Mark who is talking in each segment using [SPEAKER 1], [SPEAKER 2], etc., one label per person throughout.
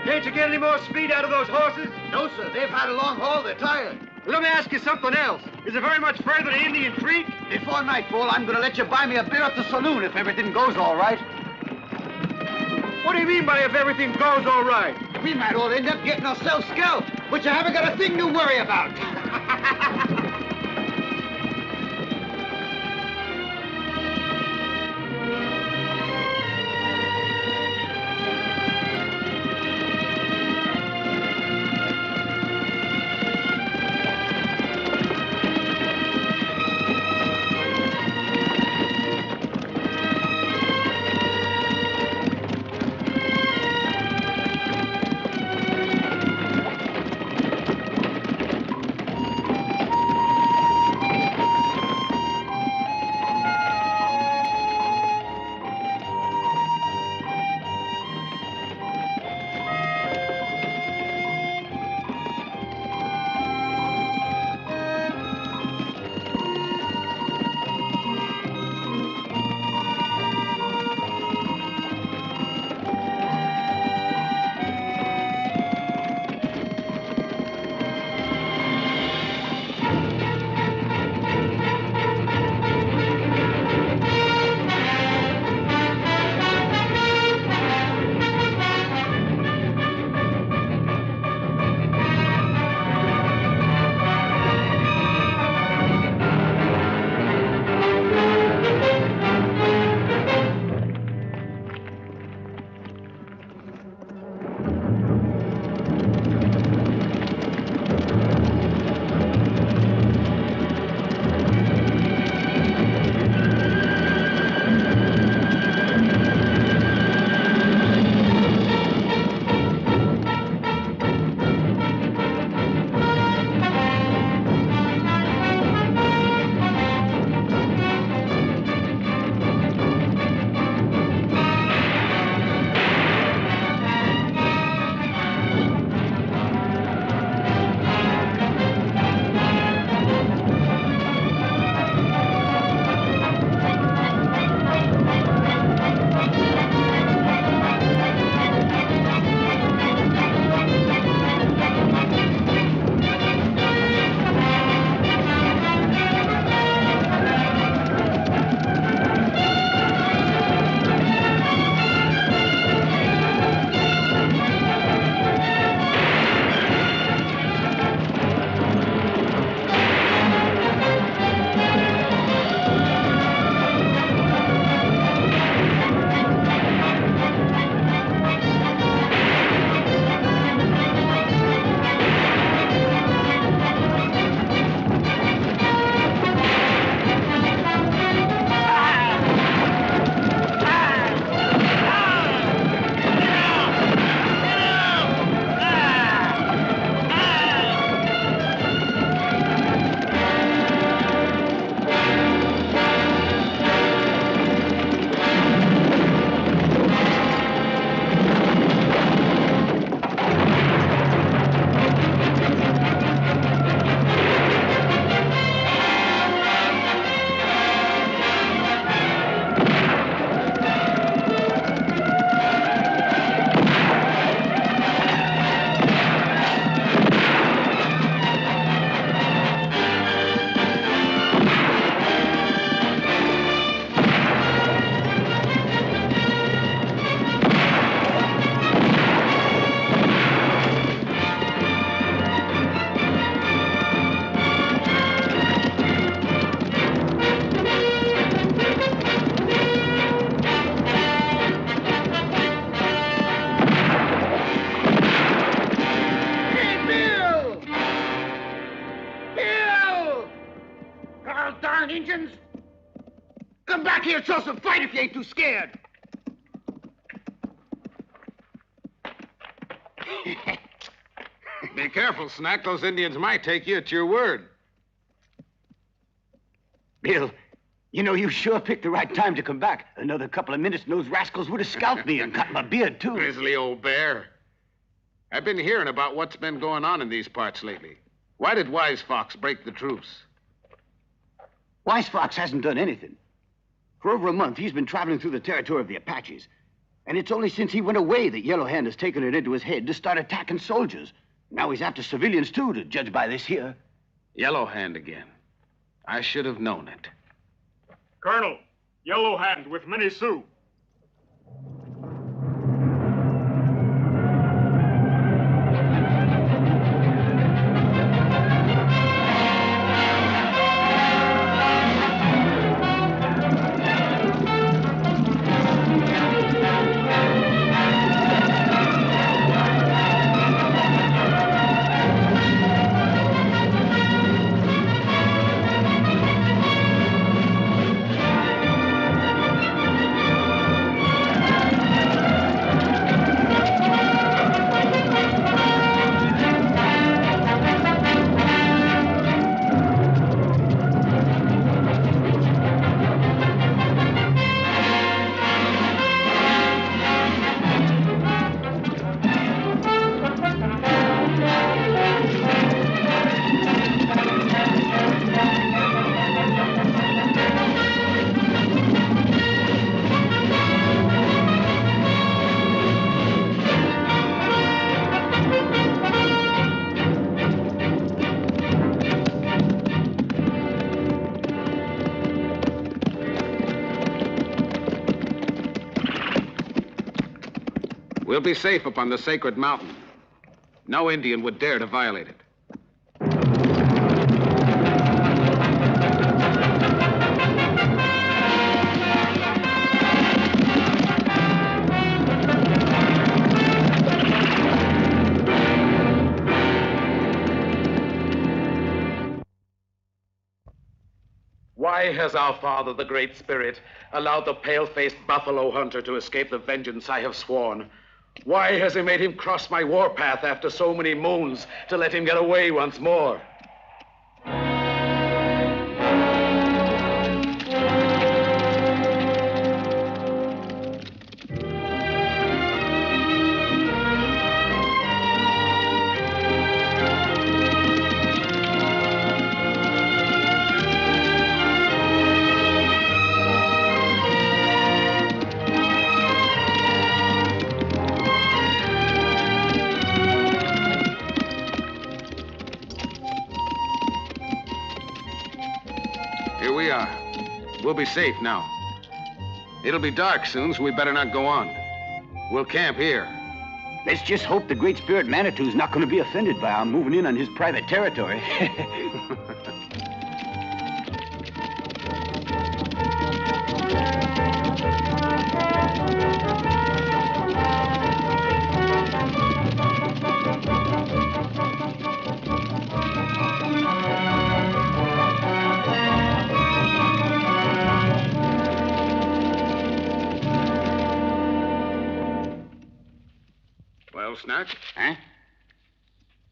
[SPEAKER 1] Can't you get any more speed out of those horses?
[SPEAKER 2] No, sir. They've had a long haul. They're tired.
[SPEAKER 1] Let me ask you something else. Is it very much further to Indian Creek?
[SPEAKER 2] Before nightfall, I'm going to let you buy me a beer at the saloon if everything goes all right.
[SPEAKER 1] What do you mean by if everything goes all right?
[SPEAKER 2] We might all end up getting ourselves scalped, but you haven't got a thing to worry about. Come back here and show some fight if you ain't too scared.
[SPEAKER 3] Be careful, Snack. Those Indians might take you at your word.
[SPEAKER 2] Bill, you know, you sure picked the right time to come back. Another couple of minutes and those rascals would have scalped me and cut my beard, too.
[SPEAKER 3] Grizzly old bear. I've been hearing about what's been going on in these parts lately. Why did Wise Fox break the truce?
[SPEAKER 2] Wise Fox hasn't done anything. For over a month, he's been traveling through the territory of the Apaches. And it's only since he went away that Yellow Hand has taken it into his head to start attacking soldiers. Now he's after civilians, too, to judge by this here.
[SPEAKER 3] Yellow Hand again. I should have known it.
[SPEAKER 1] Colonel, Yellow Hand with many Sioux.
[SPEAKER 3] We'll be safe upon the sacred mountain. No Indian would dare to violate it.
[SPEAKER 4] Why has our father, the Great Spirit, allowed the pale-faced buffalo hunter to escape the vengeance I have sworn? Why has he made him cross my warpath after so many moons to let him get away once more?
[SPEAKER 3] We'll be safe now. It'll be dark soon, so we better not go on. We'll camp here.
[SPEAKER 2] Let's just hope the Great Spirit Manitou's not going to be offended by our moving in on his private territory.
[SPEAKER 3] Snack?
[SPEAKER 2] Huh?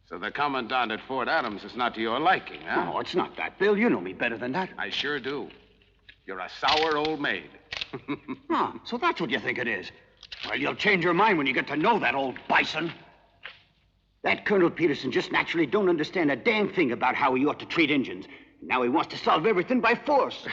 [SPEAKER 3] So the commandant at Fort Adams is not to your liking, huh?
[SPEAKER 2] No, it's not that, Bill. You know me better than that.
[SPEAKER 3] I sure do. You're a sour old maid.
[SPEAKER 2] So that's what you think it is. Well, you'll change your mind when you get to know that old bison. That Colonel Peterson just naturally don't understand a damn thing about how he ought to treat Indians. Now he wants to solve everything by force.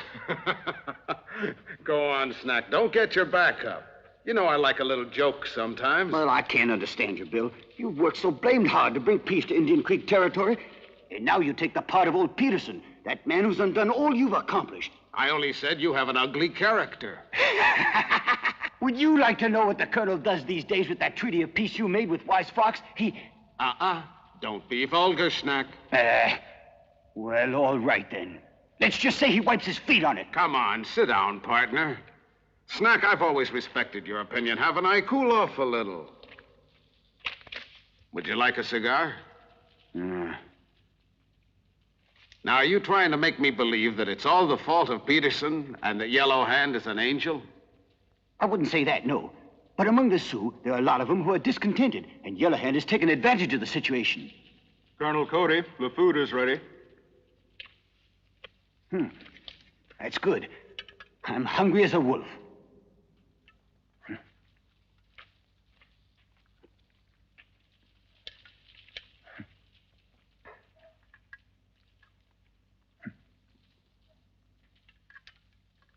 [SPEAKER 3] Go on, Snack. Don't get your back up. You know I like a little joke sometimes.
[SPEAKER 2] Well, I can't understand you, Bill. You've worked so blamed hard to bring peace to Indian Creek territory, and now you take the part of old Peterson, that man who's undone all you've accomplished.
[SPEAKER 3] I only said you have an ugly character.
[SPEAKER 2] Would you like to know what the Colonel does these days with that treaty of peace you made with Wise Fox?
[SPEAKER 3] Don't be vulgar, Snack.
[SPEAKER 2] Well, all right then. Let's just say he wipes his feet on it.
[SPEAKER 3] Come on, sit down, partner. Snack, I've always respected your opinion, haven't I? Cool off a little. Would you like a cigar? Now, are you trying to make me believe that it's all the fault of Peterson and that Yellow Hand is an angel?
[SPEAKER 2] I wouldn't say that, no. But among the Sioux, there are a lot of them who are discontented, and Yellow Hand has taken advantage of the situation.
[SPEAKER 1] Colonel Cody, the food is ready.
[SPEAKER 2] That's good. I'm hungry as a wolf.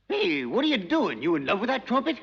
[SPEAKER 2] Hey, what are you doing? You in love with that trumpet?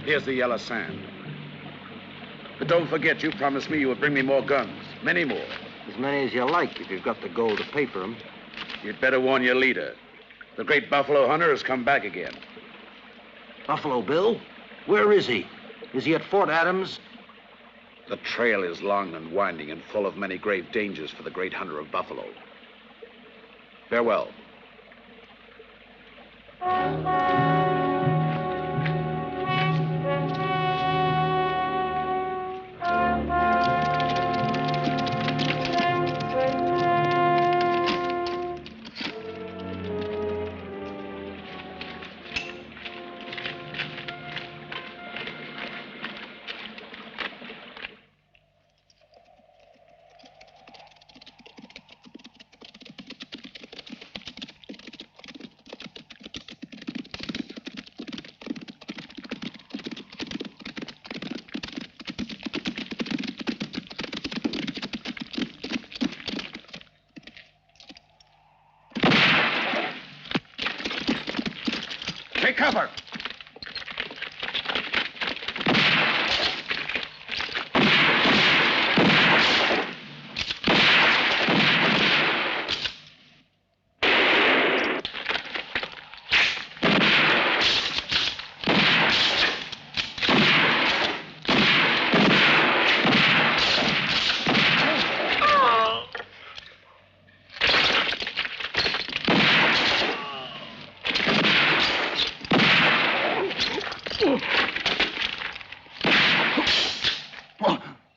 [SPEAKER 4] Here's the yellow sand. But don't forget, you promised me you would bring me more guns. Many more.
[SPEAKER 5] As many as you like, if you've got the gold to pay for them.
[SPEAKER 4] You'd better warn your leader. The great buffalo hunter has come back again.
[SPEAKER 5] Buffalo Bill? Where is he? Is he at Fort Adams?
[SPEAKER 4] The trail is long and winding and full of many grave dangers for the great hunter of buffalo. Farewell.
[SPEAKER 2] Take cover.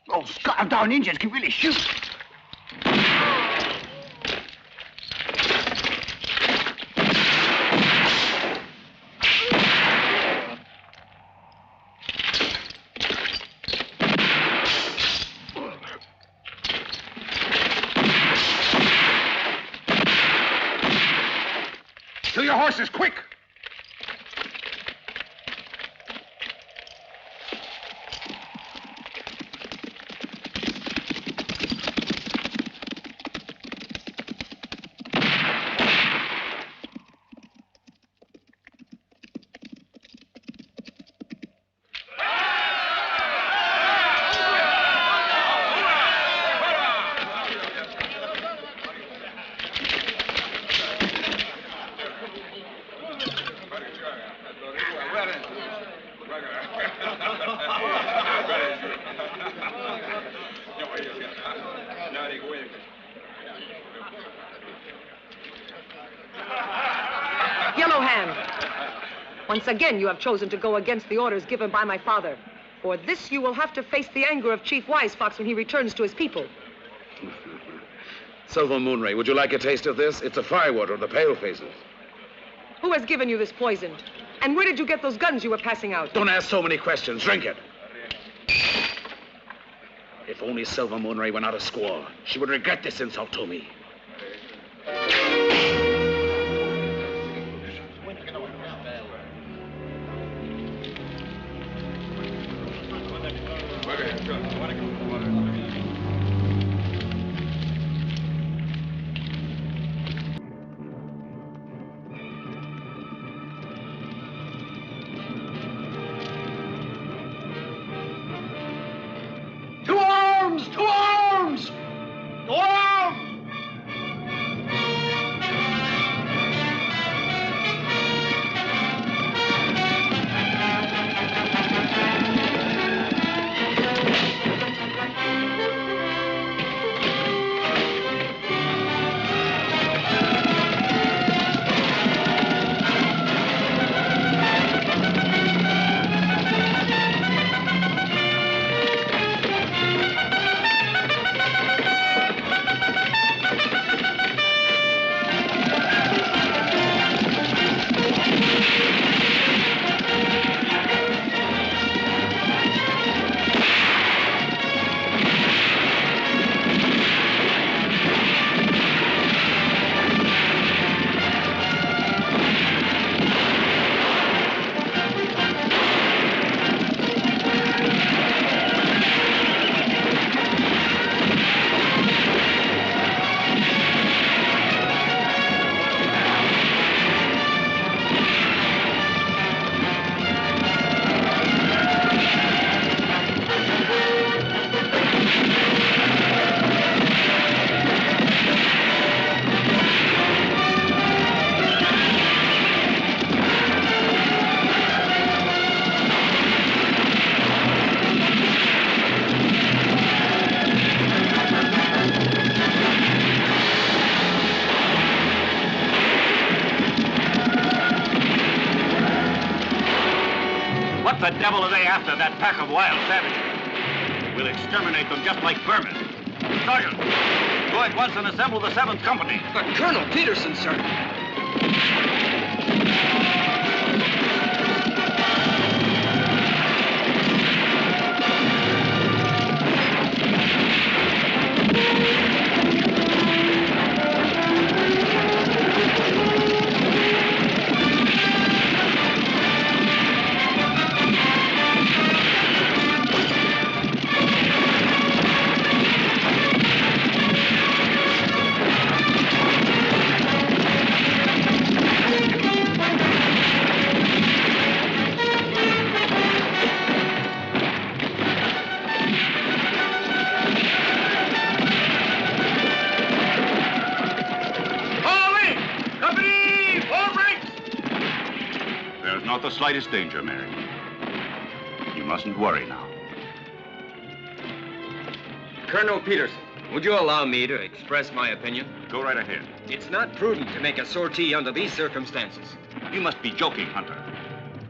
[SPEAKER 2] Those scarred-down Indians can really shoot.
[SPEAKER 3] To your horses, quick!
[SPEAKER 6] Once again, you have chosen to go against the orders given by my father. For this, you will have to face the anger of Chief Wise Fox when he returns to his people.
[SPEAKER 4] Silver Moonray, would you like a taste of this? It's a firewater of the palefaces.
[SPEAKER 6] Who has given you this poison? And where did you get those guns you were passing out?
[SPEAKER 4] Don't ask so many questions. Drink it. If only Silver Moonray were not a squaw, she would regret this insult to me.
[SPEAKER 2] To arms! To arms! To arms!
[SPEAKER 7] the devil are they after, that pack of wild savages? We'll exterminate them just like vermin. Sergeant, go at once and assemble the 7th Company.
[SPEAKER 8] But Colonel Peterson, sir.
[SPEAKER 7] Not the slightest danger, Mary. You mustn't worry now.
[SPEAKER 8] Colonel Peterson, would you allow me to express my opinion?
[SPEAKER 7] Go right ahead.
[SPEAKER 8] It's not prudent to make a sortie under these circumstances.
[SPEAKER 7] You must be joking, Hunter.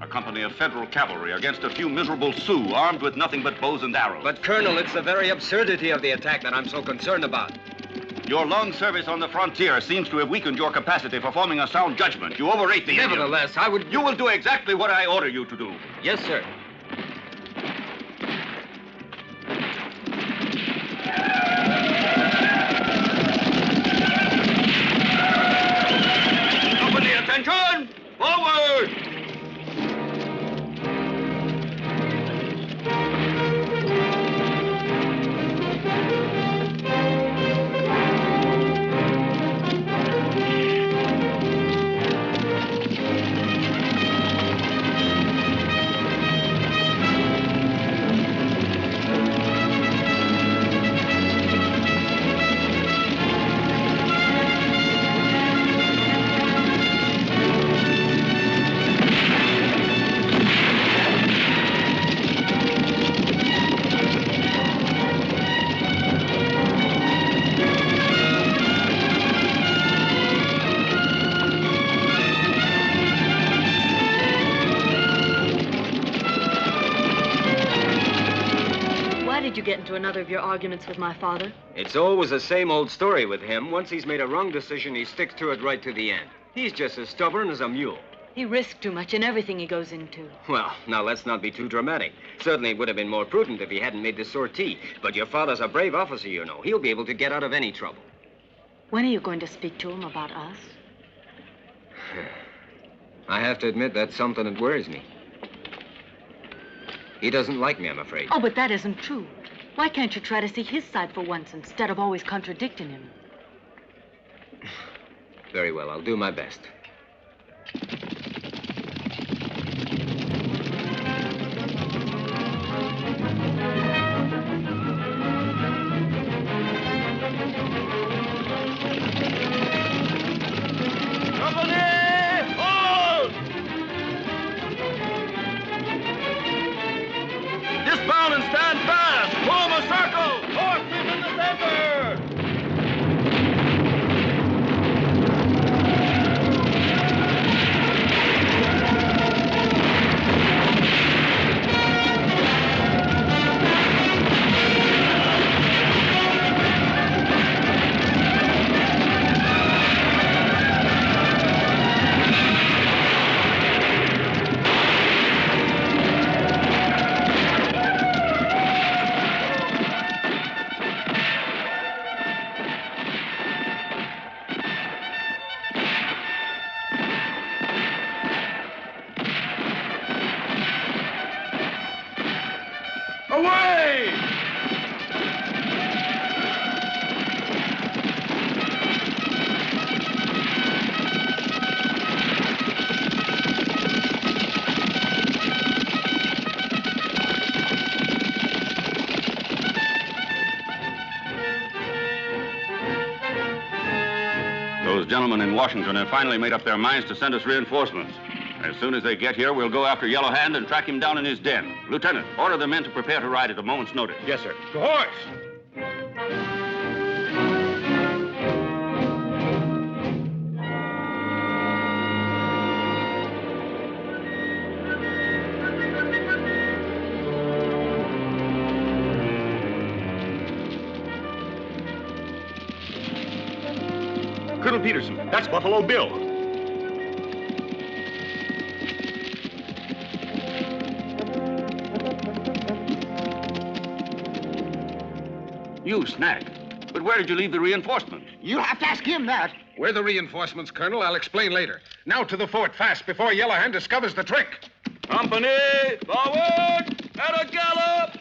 [SPEAKER 7] A company of federal cavalry against a few miserable Sioux armed with nothing but bows and arrows.
[SPEAKER 8] But, Colonel, it's the very absurdity of the attack that I'm so concerned about.
[SPEAKER 7] Your long service on the frontier seems to have weakened your capacity for forming a sound judgment. You overrate the
[SPEAKER 8] Nevertheless, I would...
[SPEAKER 7] You will do exactly what I order you to do.
[SPEAKER 8] Yes, sir.
[SPEAKER 7] Company, attention! Forward!
[SPEAKER 9] Get into another of your arguments with my father?
[SPEAKER 8] It's always the same old story with him. Once he's made a wrong decision, he sticks to it right to the end. He's just as stubborn as a mule.
[SPEAKER 9] He risks too much in everything he goes into.
[SPEAKER 8] Well, now let's not be too dramatic. Certainly it would have been more prudent if he hadn't made the sortie. But your father's a brave officer, you know. He'll be able to get out of any trouble.
[SPEAKER 9] When are you going to speak to him about us?
[SPEAKER 8] I have to admit that's something that worries me. He doesn't like me, I'm afraid.
[SPEAKER 9] Oh, but that isn't true. Why can't you try to see his side for once instead of always contradicting him?
[SPEAKER 8] Very well, I'll do my best.
[SPEAKER 7] Dismount and stand fast! Form a circle! Horses in the center! Away! Those gentlemen in Washington have finally made up their minds to send us reinforcements. As soon as they get here, we'll go after Yellow Hand and track him down in his den. Lieutenant, order the men to prepare to ride at a moment's notice.
[SPEAKER 4] Yes, sir.
[SPEAKER 1] To horse! Colonel Peterson. That's Buffalo Bill.
[SPEAKER 7] You, Snack. But where did you leave the reinforcements?
[SPEAKER 2] You'll have to ask him that.
[SPEAKER 3] Where the reinforcements, Colonel, I'll explain later. Now to the fort, fast, before Yellow Hand discovers the trick.
[SPEAKER 1] Company, forward, at a gallop!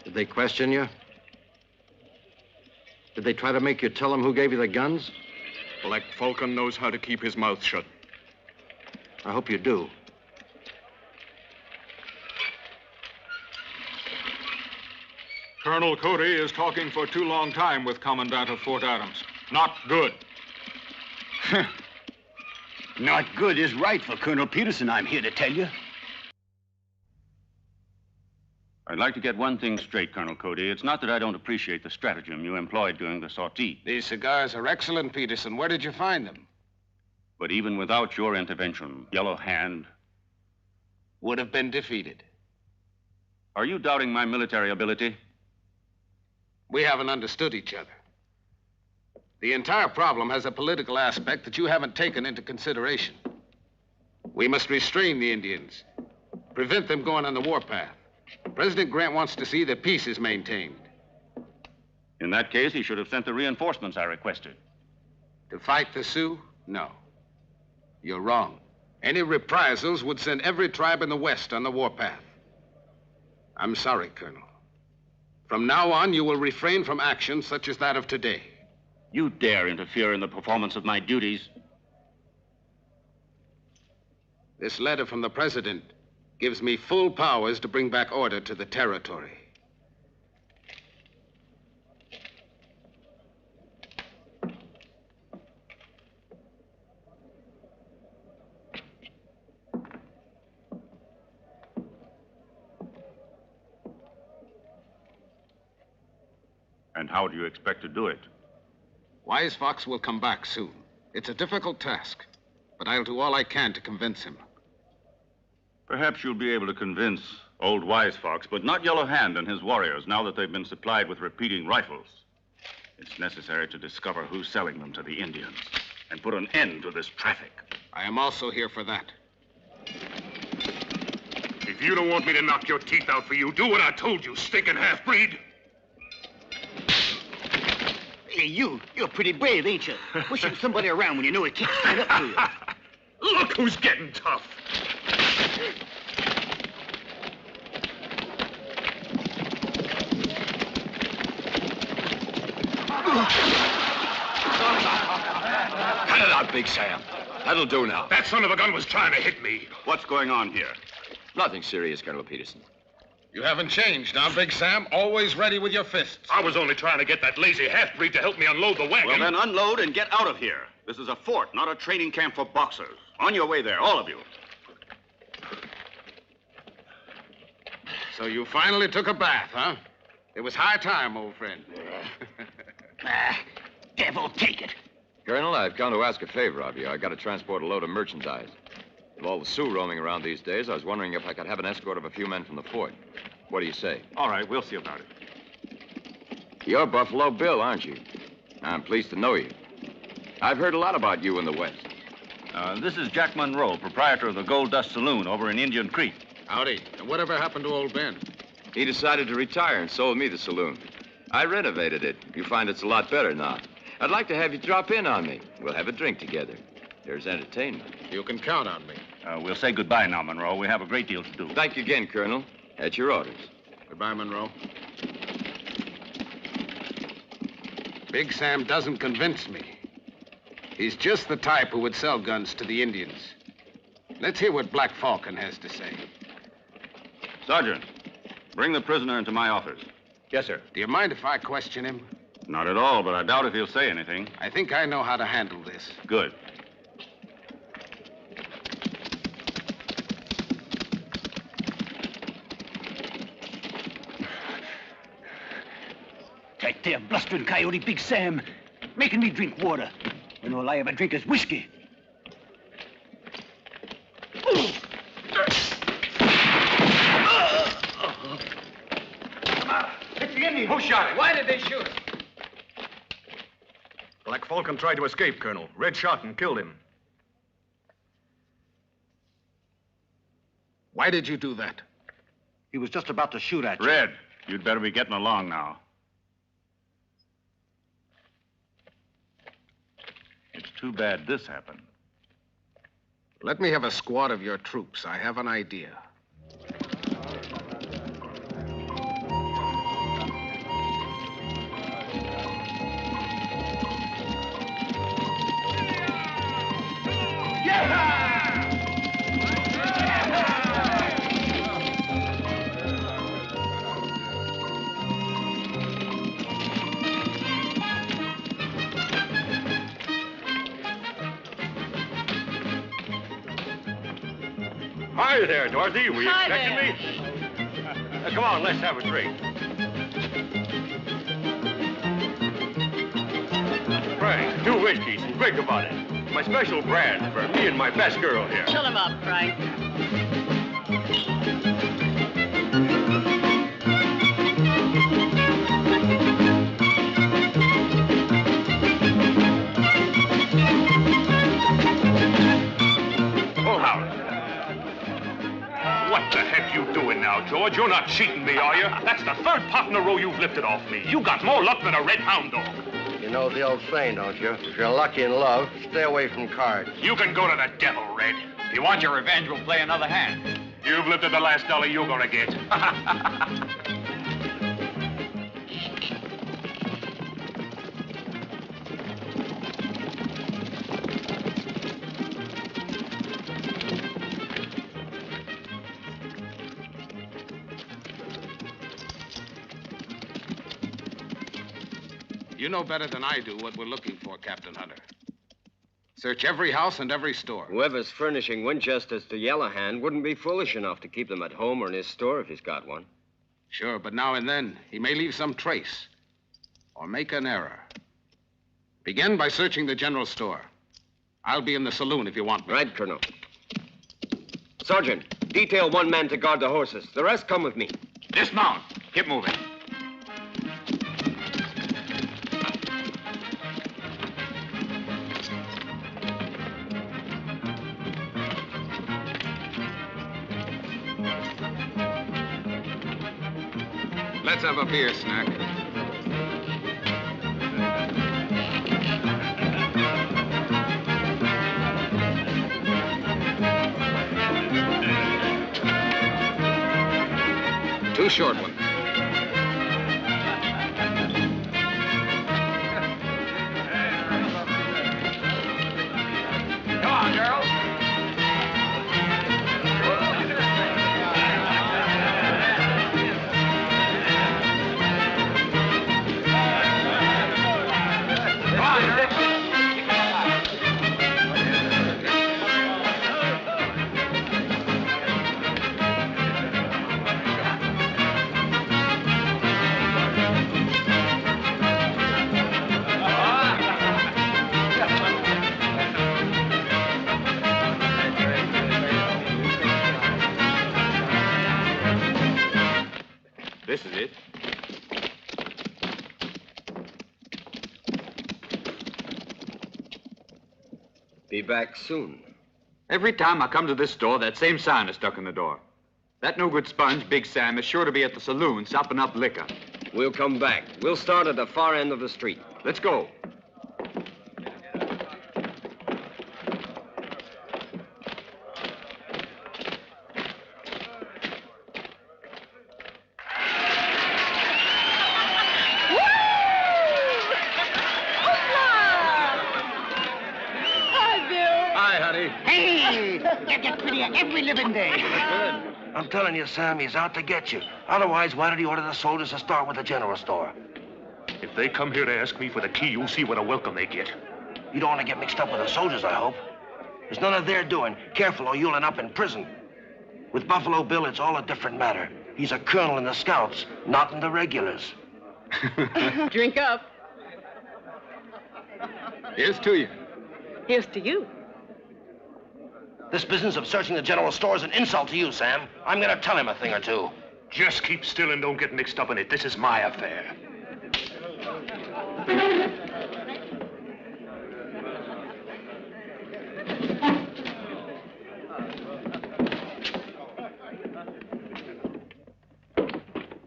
[SPEAKER 5] Did they question you? Did they try to make you tell them who gave you the guns?
[SPEAKER 1] Black Falcon knows how to keep his mouth shut.
[SPEAKER 5] I hope you do.
[SPEAKER 1] Colonel Cody is talking for too long time with Commandant of Fort Adams. Not good.
[SPEAKER 2] Not good is right for Colonel Peterson, I'm here to tell you.
[SPEAKER 7] I'd like to get one thing straight, Colonel Cody. It's not that I don't appreciate the stratagem you employed during the sortie.
[SPEAKER 3] These cigars are excellent, Peterson. Where did you find them?
[SPEAKER 7] But even without your intervention, Yellow Hand...
[SPEAKER 3] Would have been defeated.
[SPEAKER 7] Are you doubting my military ability?
[SPEAKER 3] We haven't understood each other. The entire problem has a political aspect that you haven't taken into consideration. We must restrain the Indians, prevent them going on the warpath. President Grant wants to see that peace is maintained.
[SPEAKER 7] In that case, he should have sent the reinforcements I requested.
[SPEAKER 3] To fight the Sioux? No. You're wrong. Any reprisals would send every tribe in the West on the warpath. I'm sorry, Colonel. From now on, you will refrain from actions such as that of today.
[SPEAKER 7] You dare interfere in the performance of my duties?
[SPEAKER 3] This letter from the President gives me full powers to bring back order to the territory.
[SPEAKER 7] And how do you expect to do it?
[SPEAKER 3] Wise Fox will come back soon. It's a difficult task, but I'll do all I can to convince him.
[SPEAKER 7] Perhaps you'll be able to convince old Wise Fox, but not Yellow Hand and his warriors, now that they've been supplied with repeating rifles. It's necessary to discover who's selling them to the Indians and put an end to this traffic.
[SPEAKER 3] I am also here for that.
[SPEAKER 1] If you don't want me to knock your teeth out for you, do what I told you, stinking half-breed.
[SPEAKER 2] Hey, you're pretty brave, ain't you? Pushing somebody around when you know it can't stand up to you.
[SPEAKER 1] Look who's getting tough.
[SPEAKER 5] Cut it out, Big Sam. That'll do now.
[SPEAKER 1] That son of a gun was trying to hit me.
[SPEAKER 7] What's going on here?
[SPEAKER 5] Nothing serious, Colonel Peterson.
[SPEAKER 3] You haven't changed, now, Big Sam. Always ready with your fists.
[SPEAKER 1] I was only trying to get that lazy half-breed to help me unload the wagon.
[SPEAKER 7] Well, then unload and get out of here. This is a fort, not a training camp for boxers. On your way there, all of you.
[SPEAKER 3] So you finally took a bath, huh? It was high time, old friend.
[SPEAKER 2] Devil take it.
[SPEAKER 10] Colonel, I've come to ask a favor of you. I got to transport a load of merchandise. With all the Sioux roaming around these days, I was wondering if I could have an escort of a few men from the fort. What do you say?
[SPEAKER 7] All right, we'll see about it.
[SPEAKER 10] You're Buffalo Bill, aren't you? I'm pleased to know you. I've heard a lot about you in the West.
[SPEAKER 7] This is Jack Monroe, proprietor of the Gold Dust Saloon over in Indian Creek.
[SPEAKER 3] Howdy. And whatever happened to old Ben?
[SPEAKER 10] He decided to retire and sold me the saloon. I renovated it. You find it's a lot better now. I'd like to have you drop in on me. We'll have a drink together. There's entertainment.
[SPEAKER 3] You can count on me.
[SPEAKER 7] We'll say goodbye now, Monroe. We have a great deal to do.
[SPEAKER 10] Thank you again, Colonel. At your orders.
[SPEAKER 3] Goodbye, Monroe. Big Sam doesn't convince me. He's just the type who would sell guns to the Indians. Let's hear what Black Falcon has to say.
[SPEAKER 7] Sergeant, bring the prisoner into my office.
[SPEAKER 5] Yes, sir.
[SPEAKER 3] Do you mind if I question him?
[SPEAKER 7] Not at all, but I doubt if he'll say anything.
[SPEAKER 3] I think I know how to handle this.
[SPEAKER 7] Good.
[SPEAKER 2] That there blustering coyote, Big Sam, making me drink water when all I ever drink is whiskey.
[SPEAKER 5] It's the Indian. Who shot him? Why did they shoot him? Black Falcon tried to escape, Colonel. Red shot and killed him.
[SPEAKER 3] Why did you do that?
[SPEAKER 5] He was just about to shoot at you.
[SPEAKER 7] Red, you'd better be getting along now. It's too bad this happened.
[SPEAKER 3] Let me have a squad of your troops. I have an idea.
[SPEAKER 11] Hi there, Dorothy. Were you expecting me? Come on, let's have a drink. Frank, 2 whiskeys and drink about it. My special brand for me and my best girl here.
[SPEAKER 9] Fill him up, Frank.
[SPEAKER 1] What the heck you doing now, George? You're not cheating me, are you? That's the 3rd pot in a row you've lifted off me. You got more luck than a red hound dog.
[SPEAKER 12] You know the old saying, don't you? If you're lucky in love, stay away from cards.
[SPEAKER 1] You can go to the devil, Red.
[SPEAKER 13] If you want your revenge, we'll play another hand.
[SPEAKER 1] You've lifted the last dollar you're gonna get.
[SPEAKER 3] You know better than I do what we're looking for, Captain Hunter. Search every house and every store.
[SPEAKER 8] Whoever's furnishing Winchesters to Yellowhand wouldn't be foolish enough to keep them at home or in his store if he's got one.
[SPEAKER 3] Sure, but now and then, he may leave some trace. Or make an error. Begin by searching the general store. I'll be in the saloon if you want me.
[SPEAKER 8] Right, Colonel. Sergeant, detail 1 man to guard the horses. The rest come with me.
[SPEAKER 13] Dismount. Keep moving.
[SPEAKER 3] Let's have a beer snack. Two short ones.
[SPEAKER 13] Come on, girls. This is it.
[SPEAKER 8] Be back soon.
[SPEAKER 13] Every time I come to this store, that same sign is stuck in the door. That no-good sponge, Big Sam, is sure to be at the saloon sopping up liquor.
[SPEAKER 8] We'll come back. We'll start at the far end of the street.
[SPEAKER 13] Let's go.
[SPEAKER 2] Hey! That gets prettier every living day.
[SPEAKER 12] I'm telling you, Sam, he's out to get you. Otherwise, why did he order the soldiers to start with the general store?
[SPEAKER 1] If they come here to ask me for the key, you'll see what a welcome they get.
[SPEAKER 12] You don't want to get mixed up with the soldiers, I hope. It's none of their doing. Careful, or you'll end up in prison. With Buffalo Bill, it's all a different matter. He's a colonel in the Scouts, not in the regulars.
[SPEAKER 6] Drink up.
[SPEAKER 3] Here's to you.
[SPEAKER 6] Here's to you.
[SPEAKER 12] This business of searching the general store is an insult to you, Sam. I'm going to tell him a thing or two.
[SPEAKER 1] Just keep still and don't get mixed up in it. This is my affair.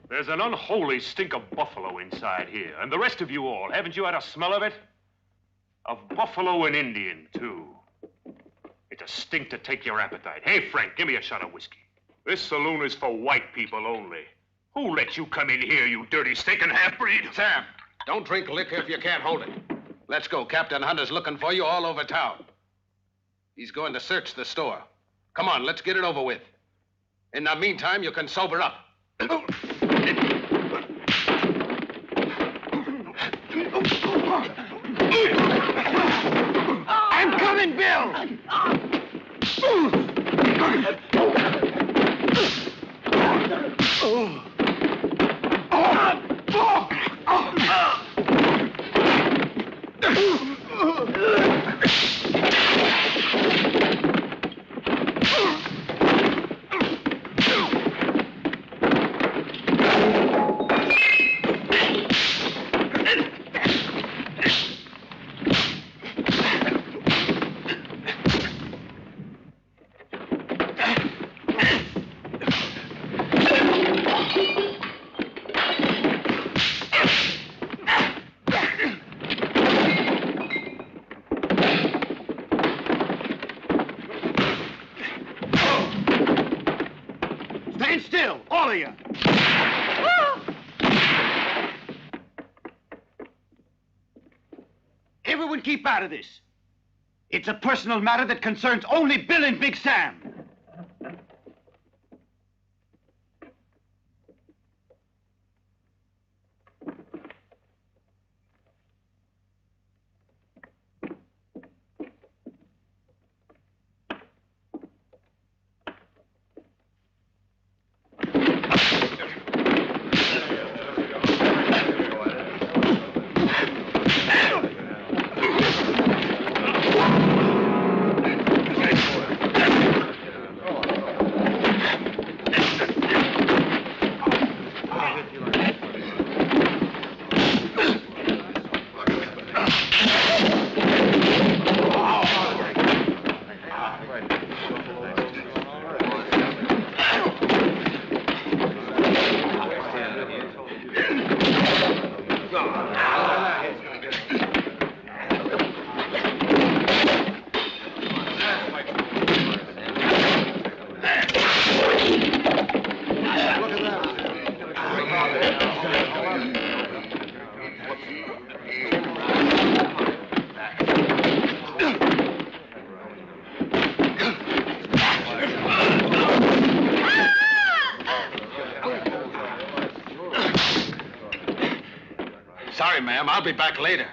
[SPEAKER 1] There's an unholy stink of buffalo inside here. And the rest of you all, haven't you had a smell of it? Of buffalo and Indian, too. It's a stink to take your appetite. Hey, Frank, give me a shot of whiskey. This saloon is for white people only. Who let you come in here, you dirty stinking half-breed?
[SPEAKER 3] Sam, don't drink liquor if you can't hold it. Let's go. Captain Hunter's looking for you all over town. He's going to search the store. Come on, let's get it over with. In the meantime, you can sober up.
[SPEAKER 2] I'm coming, Bill! Stand still, all of you. Everyone keep out of this. It's a personal matter that concerns only Bill and Big Sam.
[SPEAKER 3] Sorry, ma'am. I'll be back later.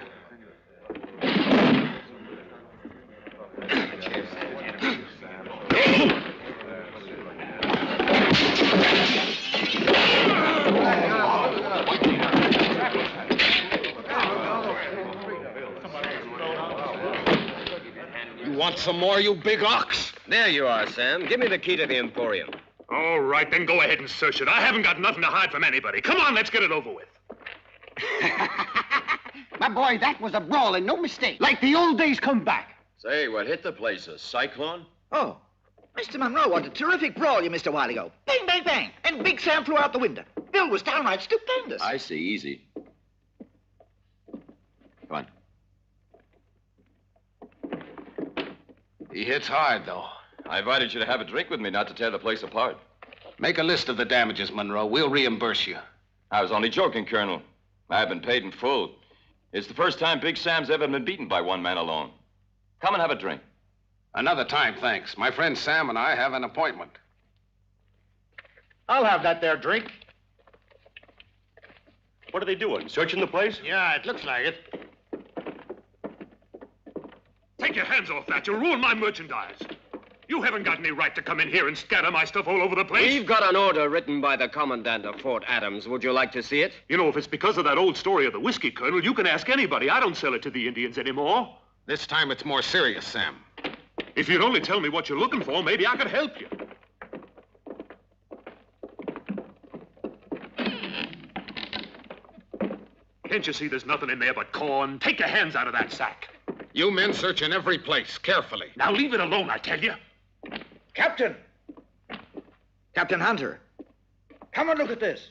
[SPEAKER 3] You want some more, you big ox?
[SPEAKER 8] There you are, Sam. Give me the key to the Emporium.
[SPEAKER 1] All right, then go ahead and search it. I haven't got nothing to hide from anybody. Come on, let's get it over with.
[SPEAKER 2] My boy, that was a brawl and no mistake. Like the old days come back.
[SPEAKER 10] Say, what hit the place? A cyclone?
[SPEAKER 14] Oh, Mr. Monroe, what a terrific brawl you missed a while ago. Bang, bang, bang. And Big Sam flew out the window. Bill was downright stupendous.
[SPEAKER 10] I see. Easy. Come on.
[SPEAKER 3] He hits hard, though.
[SPEAKER 10] I invited you to have a drink with me, not to tear the place apart.
[SPEAKER 3] Make a list of the damages, Monroe. We'll reimburse you.
[SPEAKER 10] I was only joking, Colonel. I've been paid in full. It's the first time Big Sam's ever been beaten by one man alone. Come and have a drink.
[SPEAKER 3] Another time, thanks. My friend Sam and I have an appointment.
[SPEAKER 11] I'll have that there drink. What are they doing? Searching the place?
[SPEAKER 4] Yeah, it looks like it.
[SPEAKER 1] Take your hands off that. You'll ruin my merchandise. You haven't got any right to come in here and scatter my stuff all over the place.
[SPEAKER 8] We've got an order written by the commandant of Fort Adams. Would you like to see it?
[SPEAKER 1] You know, if it's because of that old story of the whiskey, Colonel, you can ask anybody. I don't sell it to the Indians anymore.
[SPEAKER 3] This time it's more serious, Sam.
[SPEAKER 1] If you'd only tell me what you're looking for, maybe I could help you. Can't you see there's nothing in there but corn? Take your hands out of that sack.
[SPEAKER 3] You men search in every place, carefully.
[SPEAKER 1] Now leave it alone, I tell you.
[SPEAKER 14] Captain! Captain Hunter, come and look at this.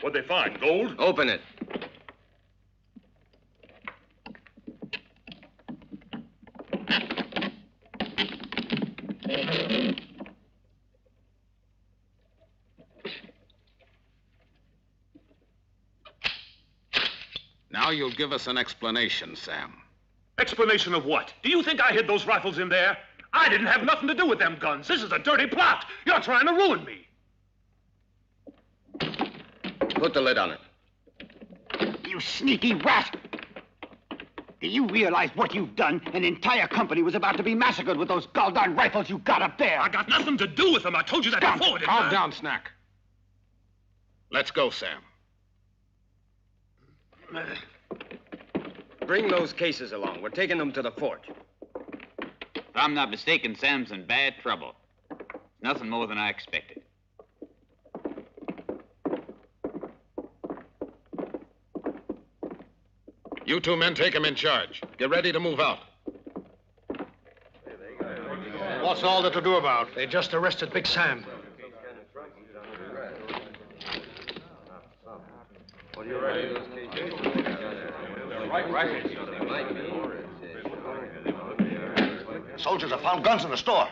[SPEAKER 1] What'd they find? Gold?
[SPEAKER 8] Open it.
[SPEAKER 3] Now you'll give us an explanation, Sam.
[SPEAKER 1] Explanation of what? Do you think I hid those rifles in there? I didn't have nothing to do with them guns. This is a dirty plot. You're trying to ruin me.
[SPEAKER 8] Put the lid on it.
[SPEAKER 2] You sneaky rat! Do you realize what you've done? An entire company was about to be massacred with those goddamn rifles you got up there.
[SPEAKER 1] I got nothing to do with them. I told you that before, didn't I?
[SPEAKER 3] Calm down, Snack. Let's go, Sam.
[SPEAKER 8] Bring those cases along. We're taking them to the fort.
[SPEAKER 13] If I'm not mistaken, Sam's in bad trouble. Nothing more than I expected.
[SPEAKER 3] You two men take him in charge. Get ready to move out.
[SPEAKER 4] What's all that to do about? They just arrested Big Sam.
[SPEAKER 12] Soldiers have found guns in the store.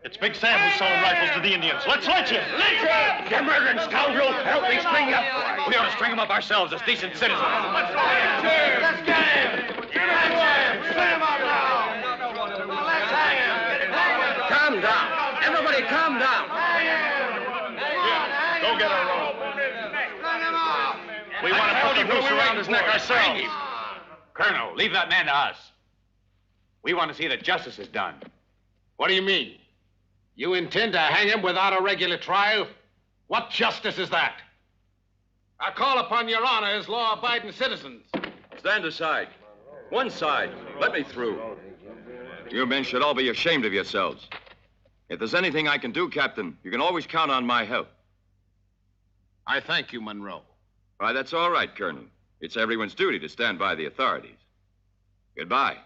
[SPEAKER 11] It's Big Sam who's selling rifles to the Indians. Let's lynch him!
[SPEAKER 1] Lynch him! You murdering scoundrel! Help me string you up!
[SPEAKER 13] We ought to string him up ourselves as decent citizens.
[SPEAKER 1] Let's get him! Slam him now! Let's hang him!
[SPEAKER 8] Calm down. Everybody calm down.
[SPEAKER 11] Here, go get a rope.
[SPEAKER 1] We want to put the noose around his neck ourselves.
[SPEAKER 13] Colonel, leave that man to us. We want to see that justice is done.
[SPEAKER 3] What do you mean? You intend to hang him without a regular trial? What justice is that? I call upon your honor as law-abiding citizens.
[SPEAKER 10] Stand aside. One side. Let me through. You men should all be ashamed of yourselves. If there's anything I can do, Captain, you can always count on my help.
[SPEAKER 3] I thank you, Monroe.
[SPEAKER 10] Why, that's all right, Colonel. It's everyone's duty to stand by the authorities. Goodbye.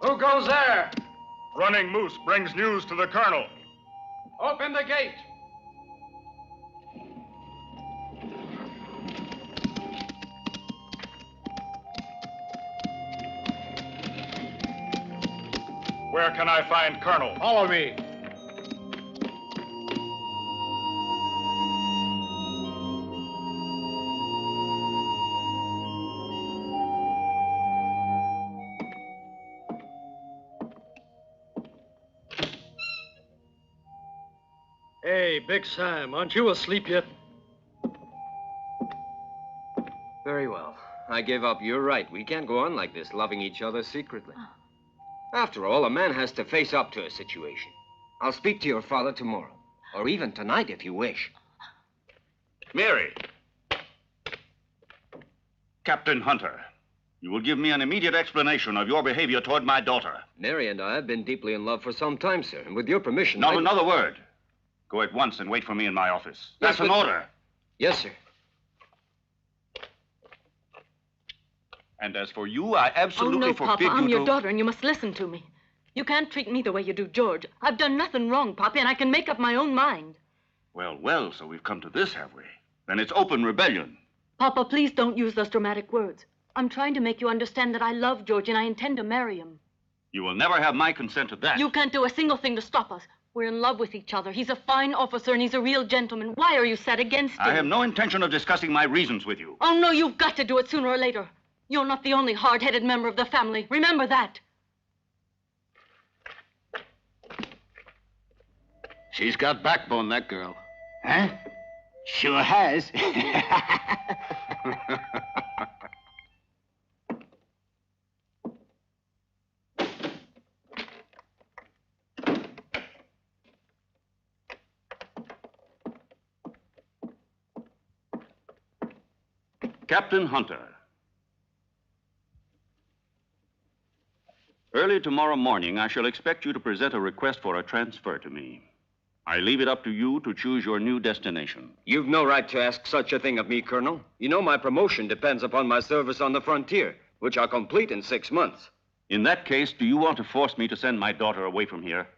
[SPEAKER 4] Who goes there?
[SPEAKER 11] Running Moose brings news to the Colonel.
[SPEAKER 4] Open the gate.
[SPEAKER 11] Where can I find Colonel?
[SPEAKER 4] Follow me. Hey, Big Sam, aren't you asleep yet?
[SPEAKER 8] Very well. I give up. You're right. We can't go on like this, loving each other secretly. After all, a man has to face up to a situation. I'll speak to your father tomorrow, or even tonight if you wish.
[SPEAKER 7] Mary. Captain Hunter, you will give me an immediate explanation of your behavior toward my daughter.
[SPEAKER 8] Mary and I have been deeply in love for some time, sir, and with your permission...
[SPEAKER 7] Not another word. Go at once and wait for me in my office. That's an order.
[SPEAKER 8] Yes, sir.
[SPEAKER 7] And as for you, I absolutely
[SPEAKER 9] Papa,
[SPEAKER 7] forbid
[SPEAKER 9] I'm
[SPEAKER 7] you
[SPEAKER 9] your
[SPEAKER 7] to...
[SPEAKER 9] daughter, and you must listen to me. You can't treat me the way you do George. I've done nothing wrong, Papa, and I can make up my own mind.
[SPEAKER 7] Well, well, so we've come to this, have we? then it's open rebellion.
[SPEAKER 9] Papa, please don't use those dramatic words. I'm trying to make you understand that I love George and I intend to marry him.
[SPEAKER 7] You will never have my consent to that.
[SPEAKER 9] You can't do a single thing to stop us. We're in love with each other. He's a fine officer and he's a real gentleman. Why are you set against him?
[SPEAKER 7] I have no intention of discussing my reasons with you.
[SPEAKER 9] Oh, no, you've got to do it sooner or later. You're not the only hard-headed member of the family. Remember that.
[SPEAKER 3] She's got backbone, that girl.
[SPEAKER 2] Huh? Sure has.
[SPEAKER 7] Captain Hunter. Early tomorrow morning, I shall expect you to present a request for a transfer to me. I leave it up to you to choose your new destination.
[SPEAKER 8] You've no right to ask such a thing of me, Colonel. You know my promotion depends upon my service on the frontier, which I'll complete in 6 months.
[SPEAKER 7] In that case, do you want to force me to send my daughter away from here?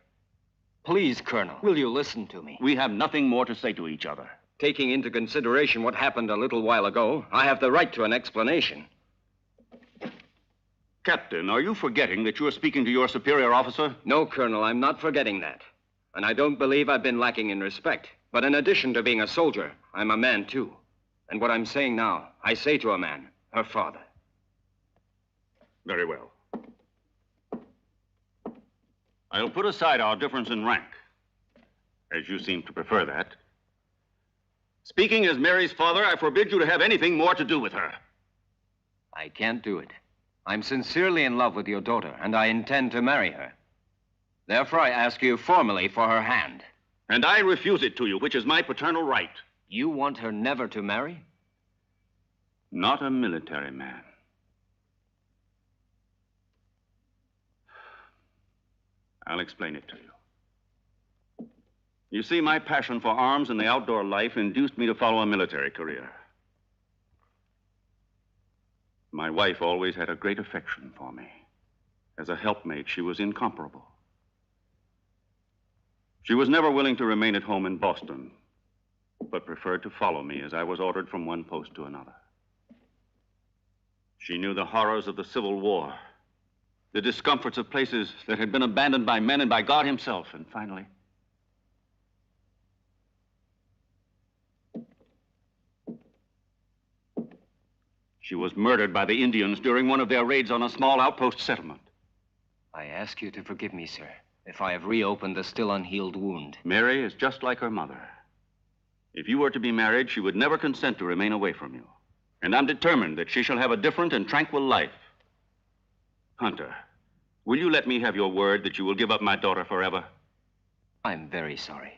[SPEAKER 8] Please, Colonel, will you listen to me?
[SPEAKER 7] We have nothing more to say to each other.
[SPEAKER 8] Taking into consideration what happened a little while ago, I have the right to an explanation.
[SPEAKER 7] Captain, are you forgetting that you are speaking to your superior officer?
[SPEAKER 8] No, Colonel, I'm not forgetting that. And I don't believe I've been lacking in respect. But in addition to being a soldier, I'm a man, too. And what I'm saying now, I say to a man, her father.
[SPEAKER 7] Very well. I'll put aside our difference in rank, as you seem to prefer that. Speaking as Mary's father, I forbid you to have anything more to do with her.
[SPEAKER 8] I can't do it. I'm sincerely in love with your daughter, and I intend to marry her. Therefore, I ask you formally for her hand.
[SPEAKER 7] And I refuse it to you, which is my paternal right.
[SPEAKER 8] You want her never to marry?
[SPEAKER 7] Not a military man. I'll explain it to you. You see, my passion for arms and the outdoor life induced me to follow a military career. My wife always had a great affection for me. As a helpmate, she was incomparable. She was never willing to remain at home in Boston, but preferred to follow me as I was ordered from one post to another. She knew the horrors of the Civil War, the discomforts of places that had been abandoned by men and by God himself, and finally, she was murdered by the Indians during one of their raids on a small outpost settlement.
[SPEAKER 8] I ask you to forgive me, sir, if I have reopened the still unhealed wound.
[SPEAKER 7] Mary is just like her mother. If you were to be married, she would never consent to remain away from you. And I'm determined that she shall have a different and tranquil life. Hunter, will you let me have your word that you will give up my daughter forever?
[SPEAKER 8] I'm very sorry.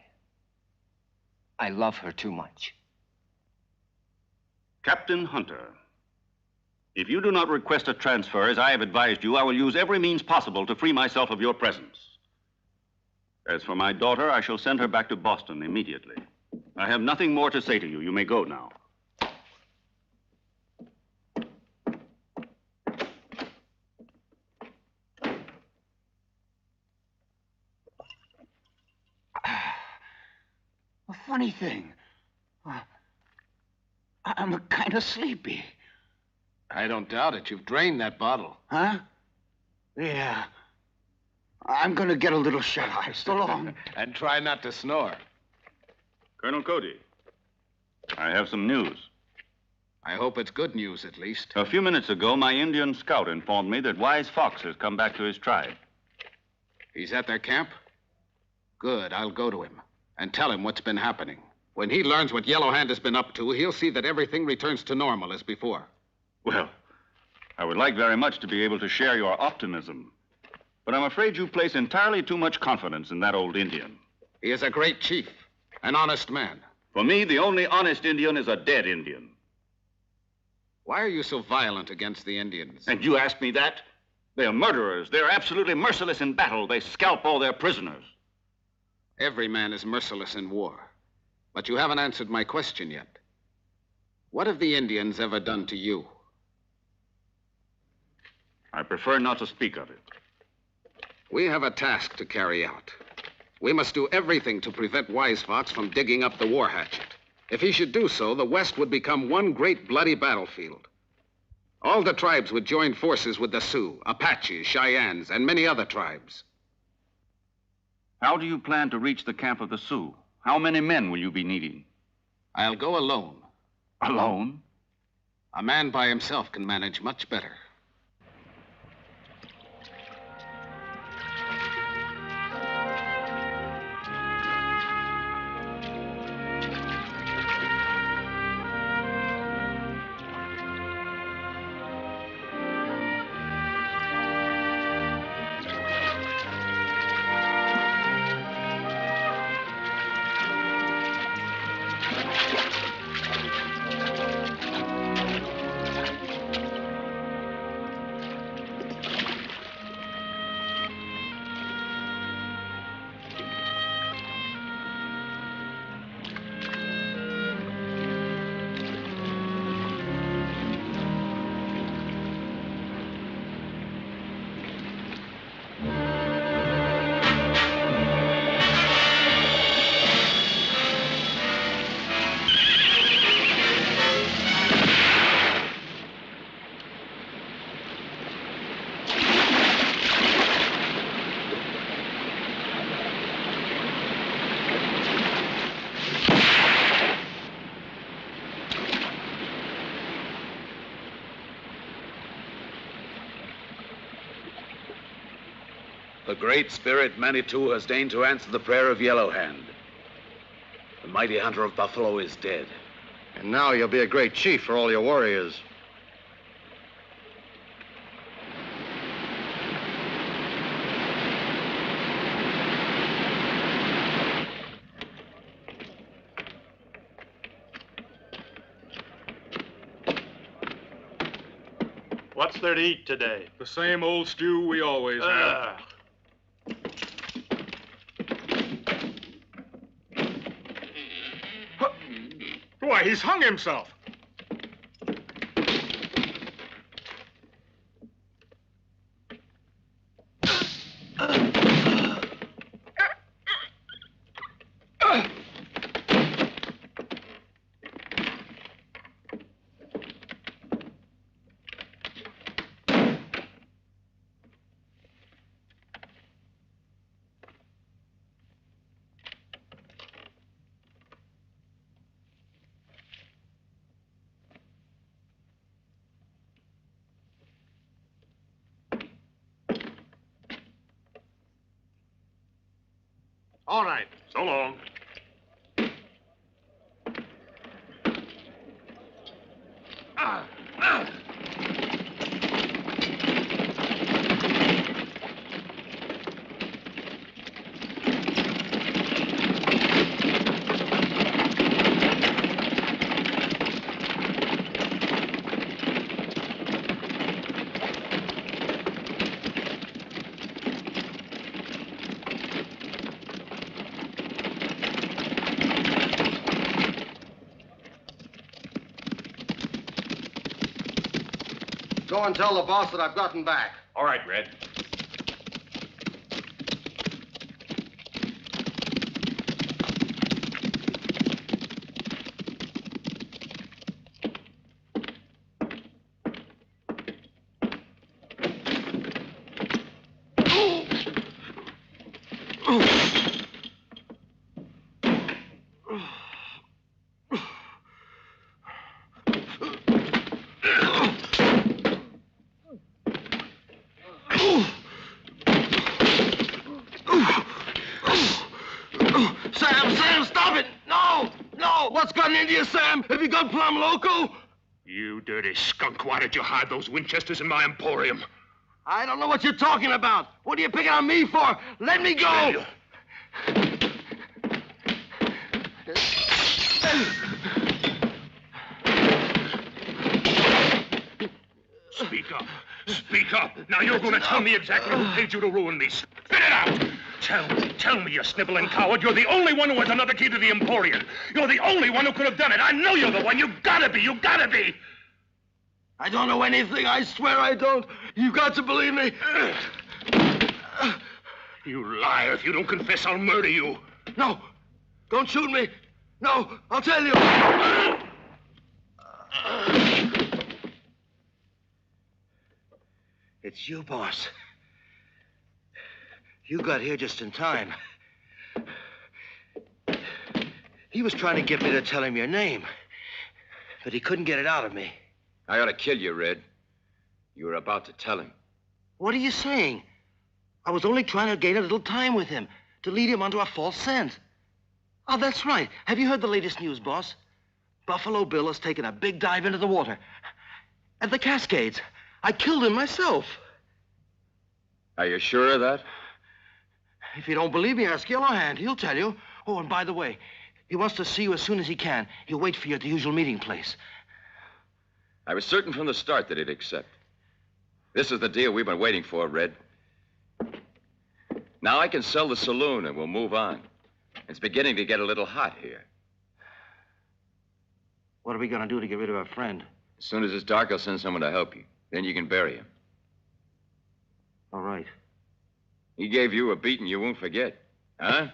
[SPEAKER 8] I love her too much.
[SPEAKER 7] Captain Hunter, if you do not request a transfer as I have advised you, I will use every means possible to free myself of your presence. As for my daughter, I shall send her back to Boston immediately. I have nothing more to say to you. You may go now.
[SPEAKER 2] A funny thing. I'm kind of sleepy.
[SPEAKER 3] I don't doubt it. You've drained that bottle.
[SPEAKER 2] Huh? Yeah. I'm going to get a little shut-eye. So long.
[SPEAKER 3] And try not to snore.
[SPEAKER 7] Colonel Cody, I have some news.
[SPEAKER 3] I hope it's good news, at least.
[SPEAKER 7] A few minutes ago, my Indian scout informed me that Wise Fox has come back to his tribe.
[SPEAKER 3] He's at their camp? Good. I'll go to him and tell him what's been happening. When he learns what Yellow Hand has been up to, he'll see that everything returns to normal as before.
[SPEAKER 7] Well, I would like very much to be able to share your optimism. But I'm afraid you place entirely too much confidence in that old Indian.
[SPEAKER 3] He is a great chief, an honest man.
[SPEAKER 7] For me, the only honest Indian is a dead Indian.
[SPEAKER 3] Why are you so violent against the Indians?
[SPEAKER 7] And you ask me that? They are murderers. They're absolutely merciless in battle. They scalp all their prisoners.
[SPEAKER 3] Every man is merciless in war. But you haven't answered my question yet. What have the Indians ever done to you?
[SPEAKER 7] I prefer not to speak of it.
[SPEAKER 3] We have a task to carry out. We must do everything to prevent Wise Fox from digging up the war hatchet. If he should do so, the West would become one great bloody battlefield. All the tribes would join forces with the Sioux, Apaches, Cheyennes, and many other tribes.
[SPEAKER 7] How do you plan to reach the camp of the Sioux? How many men will you be needing?
[SPEAKER 3] I'll go alone.
[SPEAKER 7] Alone?
[SPEAKER 3] A man by himself can manage much better.
[SPEAKER 4] The Great Spirit Manitou has deigned to answer the prayer of Yellow Hand. The mighty hunter of buffalo is dead.
[SPEAKER 5] And now you'll be a great chief for all your warriors.
[SPEAKER 11] What's there to eat today?
[SPEAKER 15] The same old stew we always have. Why, he's hung himself.
[SPEAKER 11] All right. So long.
[SPEAKER 5] Go and tell the boss that I've gotten back.
[SPEAKER 11] All right, Red.
[SPEAKER 5] Sam, stop it! No! What's gotten into you, Sam? Have you gone plumb loco?
[SPEAKER 1] You dirty skunk, why did you hide those Winchesters in my emporium?
[SPEAKER 5] I don't know what you're talking about. What are you picking on me for? Let me go!
[SPEAKER 1] Speak up. Speak up. Now you're going to tell me exactly who paid you to ruin me. Spit it out! Tell me, you sniveling coward. You're the only one who has another key to the Emporium. You're the only one who could have done it. I know you're the one. You gotta be.
[SPEAKER 5] I don't know anything. I swear I don't. You've got to believe me.
[SPEAKER 1] You liar. If you don't confess, I'll murder you.
[SPEAKER 5] No. Don't shoot me.
[SPEAKER 12] No, I'll tell you. It's you, boss. You got here just in time. He was trying to get me to tell him your name, but he couldn't get it out of me.
[SPEAKER 10] I ought to kill you, Red. You were about to tell him.
[SPEAKER 12] What are you saying? I was only trying to gain a little time with him, to lead him onto a false scent. Oh, that's right. Have you heard the latest news, boss? Buffalo Bill has taken a big dive into the water. At the Cascades. I killed him myself.
[SPEAKER 10] Are you sure of that?
[SPEAKER 12] If you don't believe me, ask Yellow Hand. He'll tell you. Oh, and by the way, he wants to see you as soon as he can. He'll wait for you at the usual meeting place.
[SPEAKER 10] I was certain from the start that he'd accept. This is the deal we've been waiting for, Red. Now I can sell the saloon and we'll move on. It's beginning to get a little hot here.
[SPEAKER 12] What are we going to do to get rid of our friend?
[SPEAKER 10] As soon as it's dark, I'll send someone to help you. Then you can bury him.
[SPEAKER 12] All right.
[SPEAKER 10] He gave you a beating you won't forget. Huh?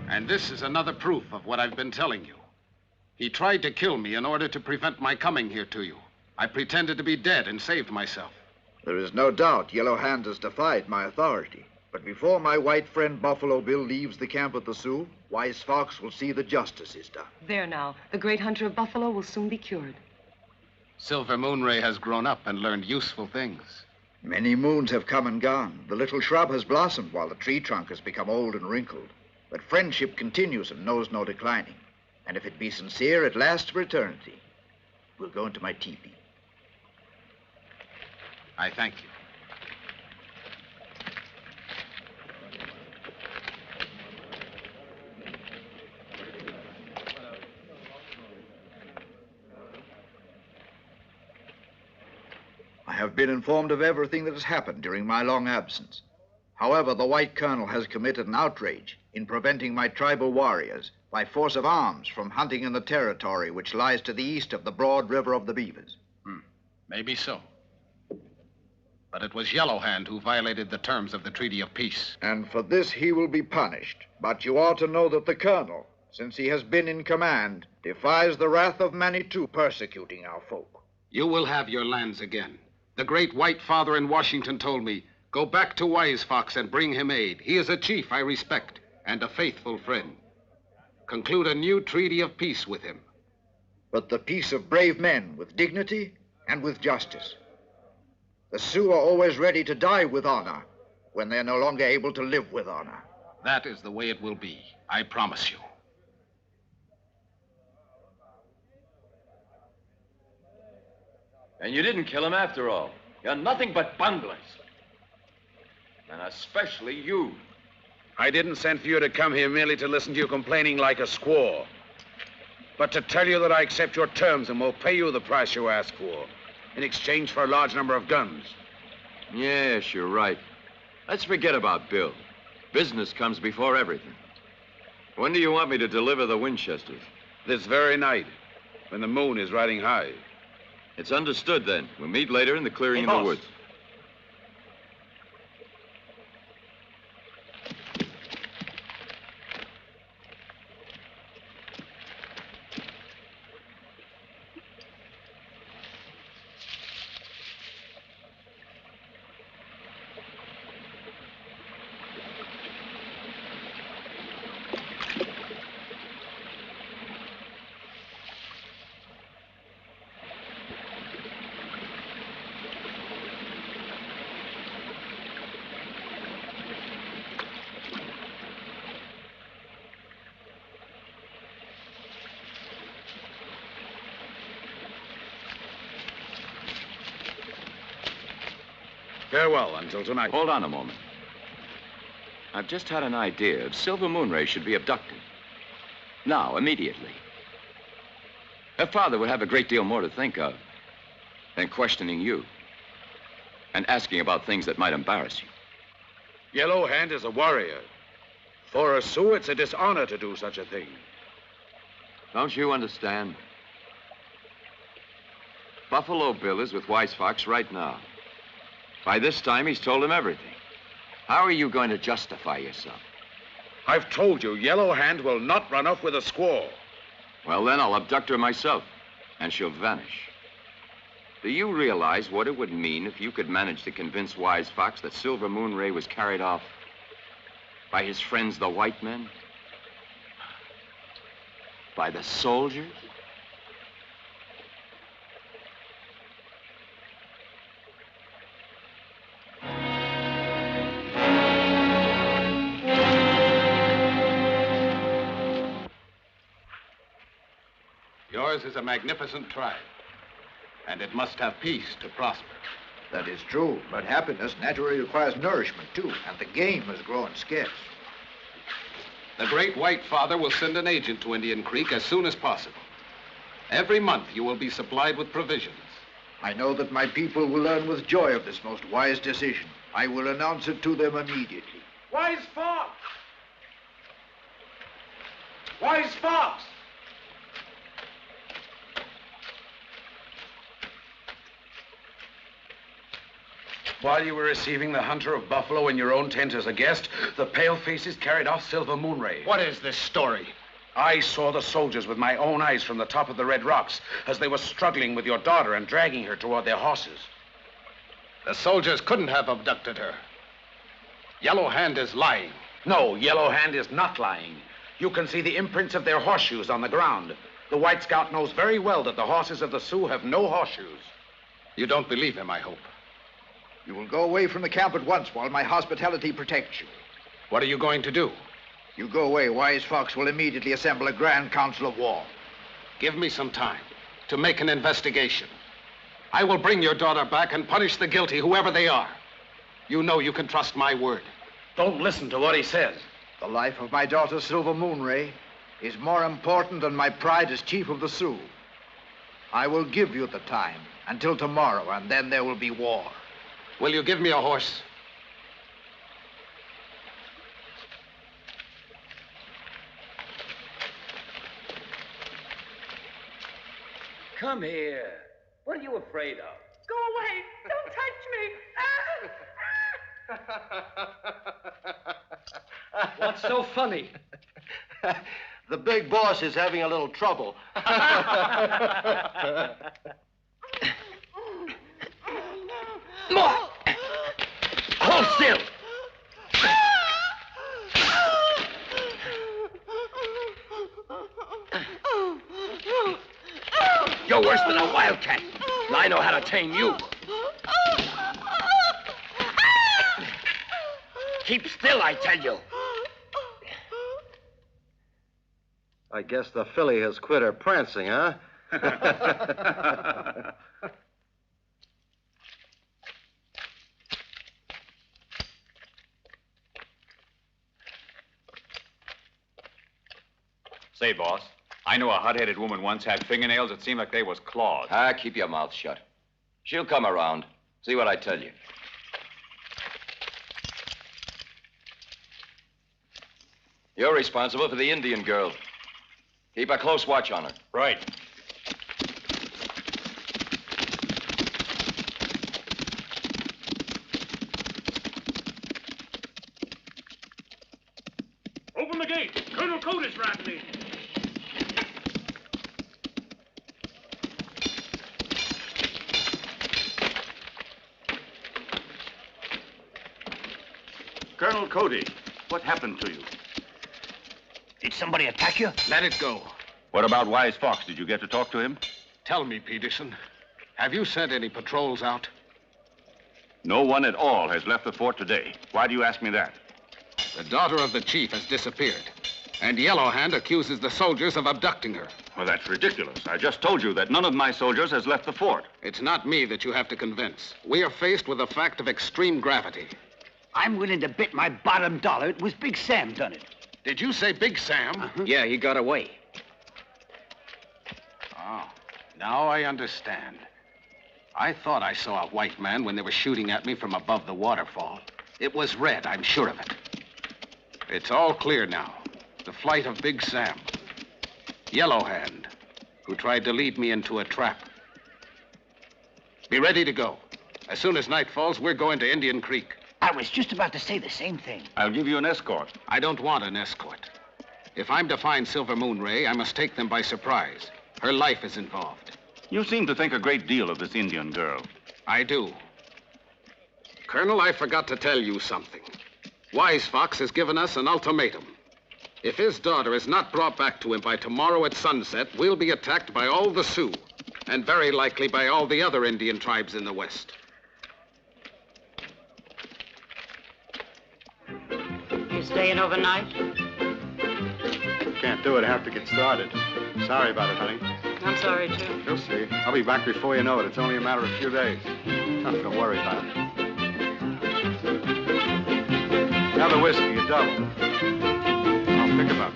[SPEAKER 3] And this is another proof of what I've been telling you. He tried to kill me in order to prevent my coming here to you. I pretended to be dead and saved myself.
[SPEAKER 16] There is no doubt Yellow Hand has defied my authority. But before my white friend Buffalo Bill leaves the camp of the Sioux, Wise Fox will see that justice is done.
[SPEAKER 6] There now. The great hunter of buffalo will soon be cured.
[SPEAKER 3] Silver Moonray has grown up and learned useful things.
[SPEAKER 16] Many moons have come and gone. The little shrub has blossomed while the tree trunk has become old and wrinkled. But friendship continues and knows no declining. And if it be sincere, it lasts for eternity. We'll go into my teepee.
[SPEAKER 3] I thank you.
[SPEAKER 16] I have been informed of everything that has happened during my long absence. However, the White Colonel has committed an outrage in preventing my tribal warriors by force of arms from hunting in the territory which lies to the east of the broad river of the Beavers.
[SPEAKER 3] Maybe so. But it was Yellow Hand who violated the terms of the Treaty of Peace.
[SPEAKER 16] And for this he will be punished. But you ought to know that the Colonel, since he has been in command, defies the wrath of Manitou persecuting our folk.
[SPEAKER 3] You will have your lands again. The great White Father in Washington told me, go back to Wise Fox and bring him aid. He is a chief I respect and a faithful friend. Conclude a new treaty of peace with him.
[SPEAKER 16] But the peace of brave men with dignity and with justice. The Sioux are always ready to die with honor when they're no longer able to live with honor.
[SPEAKER 3] That is the way it will be, I promise you.
[SPEAKER 10] And you didn't kill him after all. You're nothing but bunglers. And especially you.
[SPEAKER 4] I didn't send for you to come here merely to listen to you complaining like a squaw, but to tell you that I accept your terms and will pay you the price you ask for in exchange for a large number of guns.
[SPEAKER 10] Yes, you're right. Let's forget about Bill. Business comes before everything. When do you want me to deliver the Winchesters?
[SPEAKER 4] This very night, when the moon is riding high.
[SPEAKER 10] It's understood, then. We'll meet later in the clearing in the woods.
[SPEAKER 4] Farewell until tonight.
[SPEAKER 10] Hold on a moment. I've just had an idea. If Silver Moonray should be abducted. Now, immediately. Her father would have a great deal more to think of than questioning you. and asking about things that might embarrass you.
[SPEAKER 4] Yellow Hand is a warrior. For a Sioux, it's a dishonor to do such a thing.
[SPEAKER 10] Don't you understand? Buffalo Bill is with Wise Fox right now. By this time, he's told him everything. How are you going to justify yourself?
[SPEAKER 4] I've told you, Yellow Hand will not run off with a squaw.
[SPEAKER 10] Well, then I'll abduct her myself, and she'll vanish. Do you realize what it would mean if you could manage to convince Wise Fox that Silver Moon Ray was carried off by his friends, the white men? By the soldiers?
[SPEAKER 3] Yours is a magnificent tribe, and it must have peace to prosper.
[SPEAKER 16] That is true, but happiness naturally requires nourishment, too, and the game is growing scarce.
[SPEAKER 3] The Great White Father will send an agent to Indian Creek as soon as possible. Every month you will be supplied with provisions.
[SPEAKER 16] I know that my people will learn with joy of this most wise decision. I will announce it to them immediately.
[SPEAKER 4] Wise Fox! Wise Fox! While you were receiving the hunter of buffalo in your own tent as a guest, the palefaces carried off Silver Moon Ray.
[SPEAKER 3] What is this story?
[SPEAKER 4] I saw the soldiers with my own eyes from the top of the Red Rocks as they were struggling with your daughter and dragging her toward their horses.
[SPEAKER 3] The soldiers couldn't have abducted her. Yellow Hand is lying.
[SPEAKER 4] No, Yellow Hand is not lying. You can see the imprints of their horseshoes on the ground. The White Scout knows very well that the horses of the Sioux have no horseshoes.
[SPEAKER 3] You don't believe him, I hope.
[SPEAKER 16] You will go away from the camp at once while my hospitality protects you.
[SPEAKER 3] What are you going to do?
[SPEAKER 16] You go away, Wise Fox will immediately assemble a grand council of war.
[SPEAKER 3] Give me some time to make an investigation. I will bring your daughter back and punish the guilty, whoever they are. You know you can trust my word.
[SPEAKER 4] Don't listen to what he says.
[SPEAKER 16] The life of my daughter, Silver Moon Ray, is more important than my pride as chief of the Sioux. I will give you the time until tomorrow, and then there will be war.
[SPEAKER 3] Will you give me a horse?
[SPEAKER 17] Come here. What are you afraid of?
[SPEAKER 6] Go away. Don't touch me.
[SPEAKER 17] What's so funny?
[SPEAKER 12] The big boss is having a little trouble.
[SPEAKER 17] More! Hold still! You're worse than a wildcat. And I know how to tame you. Keep still, I tell you.
[SPEAKER 12] I guess the filly has quit her prancing, huh?
[SPEAKER 13] Say, boss, I know a hot-headed woman once had fingernails that seemed like they was claws.
[SPEAKER 10] Ah, keep your mouth shut. She'll come around. See what I tell you. You're responsible for the Indian girl. Keep a close watch on her.
[SPEAKER 13] Right.
[SPEAKER 1] Open the gate. Colonel Cote is rattling.
[SPEAKER 7] Colonel Cody, what happened to you?
[SPEAKER 2] Did somebody attack you?
[SPEAKER 3] Let it go.
[SPEAKER 7] What about Wise Fox? Did you get to talk to him?
[SPEAKER 3] Tell me, Peterson, have you sent any patrols out?
[SPEAKER 7] No one at all has left the fort today. Why do you ask me that?
[SPEAKER 3] The daughter of the chief has disappeared, and Yellow Hand accuses the soldiers of abducting her.
[SPEAKER 7] Well, that's ridiculous. I just told you that none of my soldiers has left the fort.
[SPEAKER 3] It's not me that you have to convince. We are faced with a fact of extreme gravity.
[SPEAKER 2] I'm willing to bet my bottom dollar it was Big Sam done it.
[SPEAKER 3] Did you say Big Sam?
[SPEAKER 8] Yeah, he got away.
[SPEAKER 3] Oh, now I understand. I thought I saw a white man when they were shooting at me from above the waterfall. It was red, I'm sure of it. It's all clear now. The flight of Big Sam. Yellow Hand, who tried to lead me into a trap. Be ready to go. As soon as night falls, we're going to Indian Creek.
[SPEAKER 2] I was just about to say the same thing.
[SPEAKER 7] I'll give you an escort.
[SPEAKER 3] I don't want an escort. If I'm to find Silver Moon Ray, I must take them by surprise. Her life is involved.
[SPEAKER 7] You seem to think a great deal of this Indian girl.
[SPEAKER 3] I do. Colonel, I forgot to tell you something. Wise Fox has given us an ultimatum. If his daughter is not brought back to him by tomorrow at sunset, we'll be attacked by all the Sioux, and very likely by all the other Indian tribes in the West.
[SPEAKER 18] You staying overnight?
[SPEAKER 11] Can't do it. I have to get started. Sorry about it, honey.
[SPEAKER 6] I'm sorry, too.
[SPEAKER 11] You'll see. I'll be back before you know it. It's only a matter of a few days. Nothing to worry about. Another whiskey, a double. I'll pick 'em up.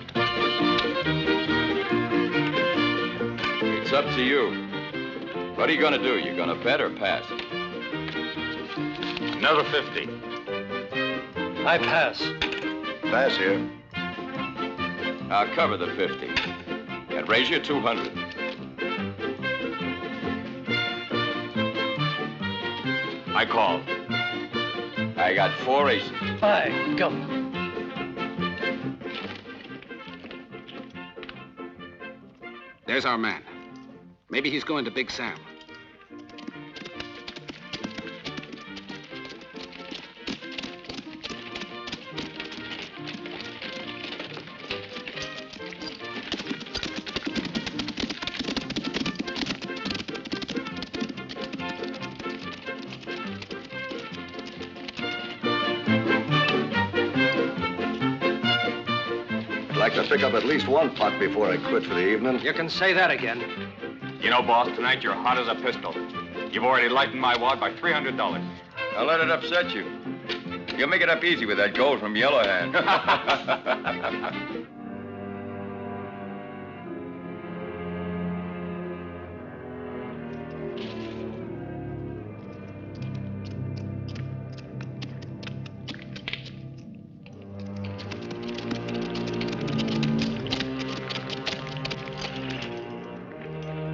[SPEAKER 10] It's up to you. What are you gonna do? You gonna bet or pass?
[SPEAKER 7] Another 50.
[SPEAKER 11] I pass. Pass here.
[SPEAKER 10] I'll cover the 50 and raise you 200.
[SPEAKER 7] I call.
[SPEAKER 10] I got 4 aces.
[SPEAKER 11] Aye, go.
[SPEAKER 3] There's our man. Maybe he's going to Big Sam.
[SPEAKER 11] I'd like to pick up at least one pot before I quit for the evening.
[SPEAKER 8] You can say that again.
[SPEAKER 13] You know, boss, tonight you're hot as a pistol. You've already lightened my wad by $300.
[SPEAKER 10] Now let it upset you. You'll make it up easy with that gold from Yellow Hand.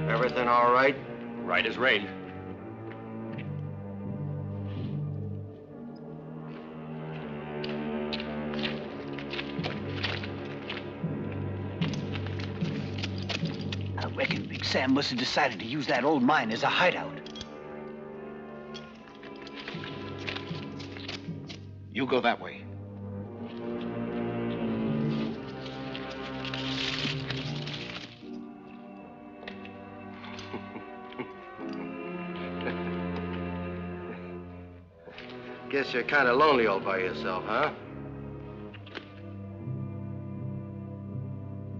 [SPEAKER 8] Everything all right?
[SPEAKER 13] Right as rain.
[SPEAKER 2] I reckon Big Sam must have decided to use that old mine as a hideout.
[SPEAKER 3] You go that way.
[SPEAKER 8] Guess you're kind of lonely all by yourself, huh?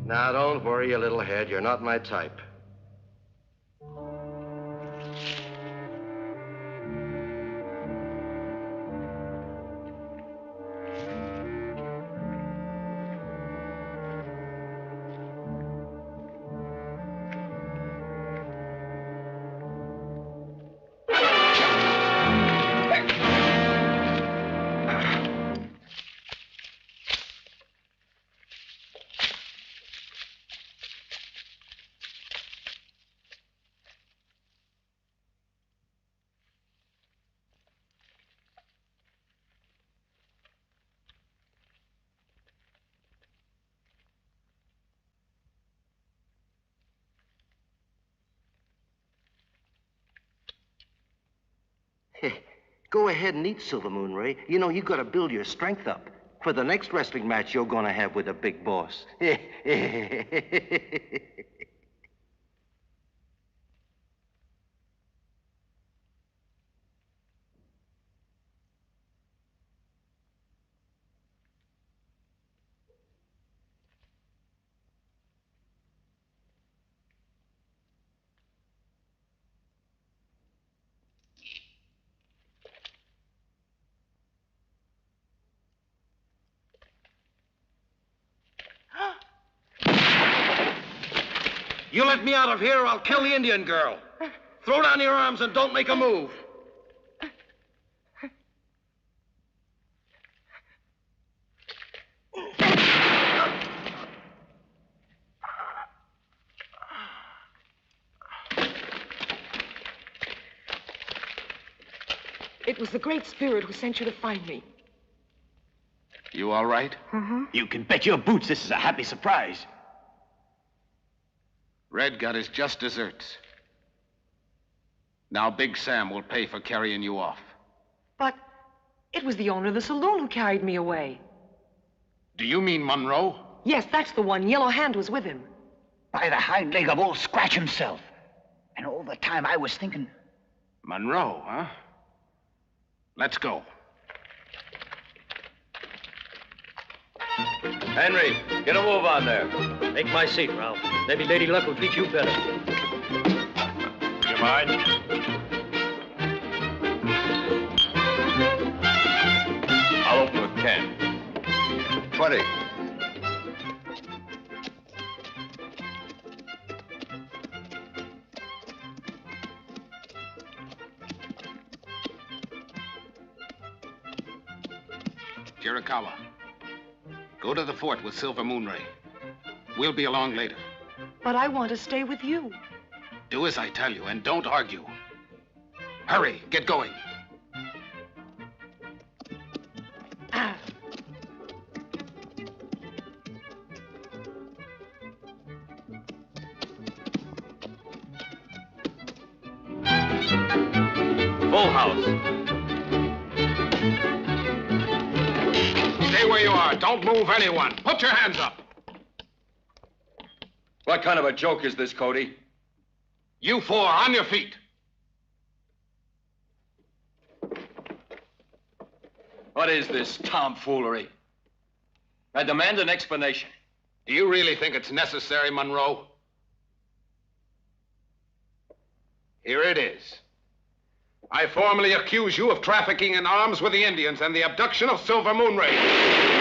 [SPEAKER 8] Now, don't worry your little head. You're not my type. Go ahead and eat, Silver Moon Ray. You know, you got to build your strength up for the next wrestling match you're going to have with the big boss. You let me out of here or I'll kill the Indian girl.
[SPEAKER 12] Throw down your arms and don't make a move.
[SPEAKER 6] It was the Great Spirit who sent you to find me.
[SPEAKER 3] You all right?
[SPEAKER 6] Mm-hmm.
[SPEAKER 2] You can bet your boots this is a happy surprise.
[SPEAKER 3] Red got his just desserts. Now Big Sam will pay for carrying you off.
[SPEAKER 6] But it was the owner of the saloon who carried me away.
[SPEAKER 3] Do you mean Monroe?
[SPEAKER 6] Yes, that's the one. Yellow Hand was with him.
[SPEAKER 2] By the hind leg of old Scratch himself. And all the time I was thinking...
[SPEAKER 3] Monroe, huh? Let's go.
[SPEAKER 17] Henry, get a move on there. Take my seat, Ralph. Maybe Lady Luck will treat you better.
[SPEAKER 11] You mind? I'll open with 10.
[SPEAKER 16] 20.
[SPEAKER 3] Chiricahua, go to the fort with Silver Moon Ray. We'll be along later.
[SPEAKER 6] But I want to stay with you.
[SPEAKER 3] Do as I tell you and don't argue. Hurry, get going.
[SPEAKER 11] Full house.
[SPEAKER 3] Stay where you are. Don't move anyone. Put your hands up.
[SPEAKER 11] What kind of a joke is this, Cody?
[SPEAKER 3] You four, on your feet.
[SPEAKER 11] What is this tomfoolery? I demand an explanation.
[SPEAKER 3] Do you really think it's necessary, Monroe? Here it is. I formally accuse you of trafficking in arms with the Indians and the abduction of Silver Moon Ray.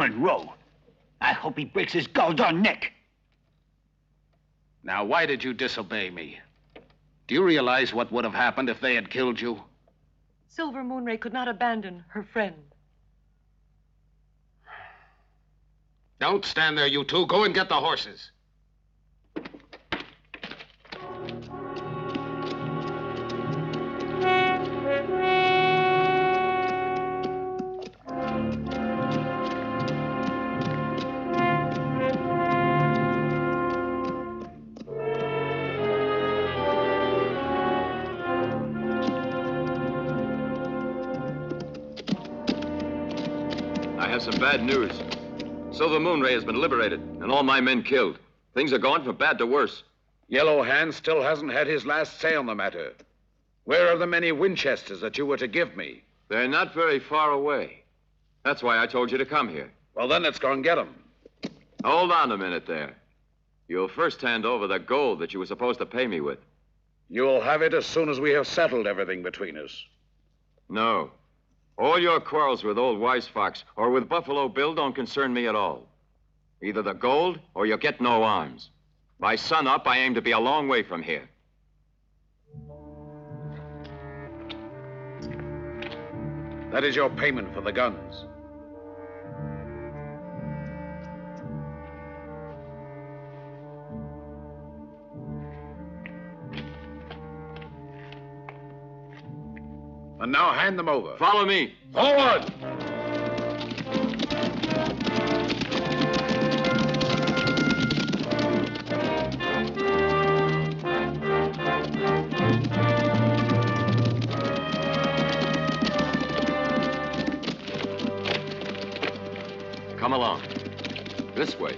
[SPEAKER 2] Monroe. I hope he breaks his gall-darn neck.
[SPEAKER 3] Now, why did you disobey me? Do you realize what would have happened if they had killed you?
[SPEAKER 6] Silver Moon Ray could not abandon her friend.
[SPEAKER 3] Don't stand there, you two. Go and get the horses.
[SPEAKER 10] I have some bad news. Silver Moon Ray has been liberated, and all my men killed. Things are going from bad to worse.
[SPEAKER 4] Yellow Hand still hasn't had his last say on the matter. Where are the many Winchesters that you were to give me?
[SPEAKER 10] They're not very far away. That's why I told you to come here.
[SPEAKER 4] Well, then let's go and get them.
[SPEAKER 10] Hold on a minute there. You'll first hand over the gold that you were supposed to pay me with.
[SPEAKER 4] You'll have it as soon as we have settled everything between us.
[SPEAKER 10] No. All your quarrels with old Wise Fox or with Buffalo Bill don't concern me at all. Either the gold or you'll get no arms. By sunup, I aim to be a long way from here.
[SPEAKER 4] That is your payment for the guns. And now hand them over.
[SPEAKER 10] Follow me.
[SPEAKER 4] Forward!
[SPEAKER 10] Come along. This way.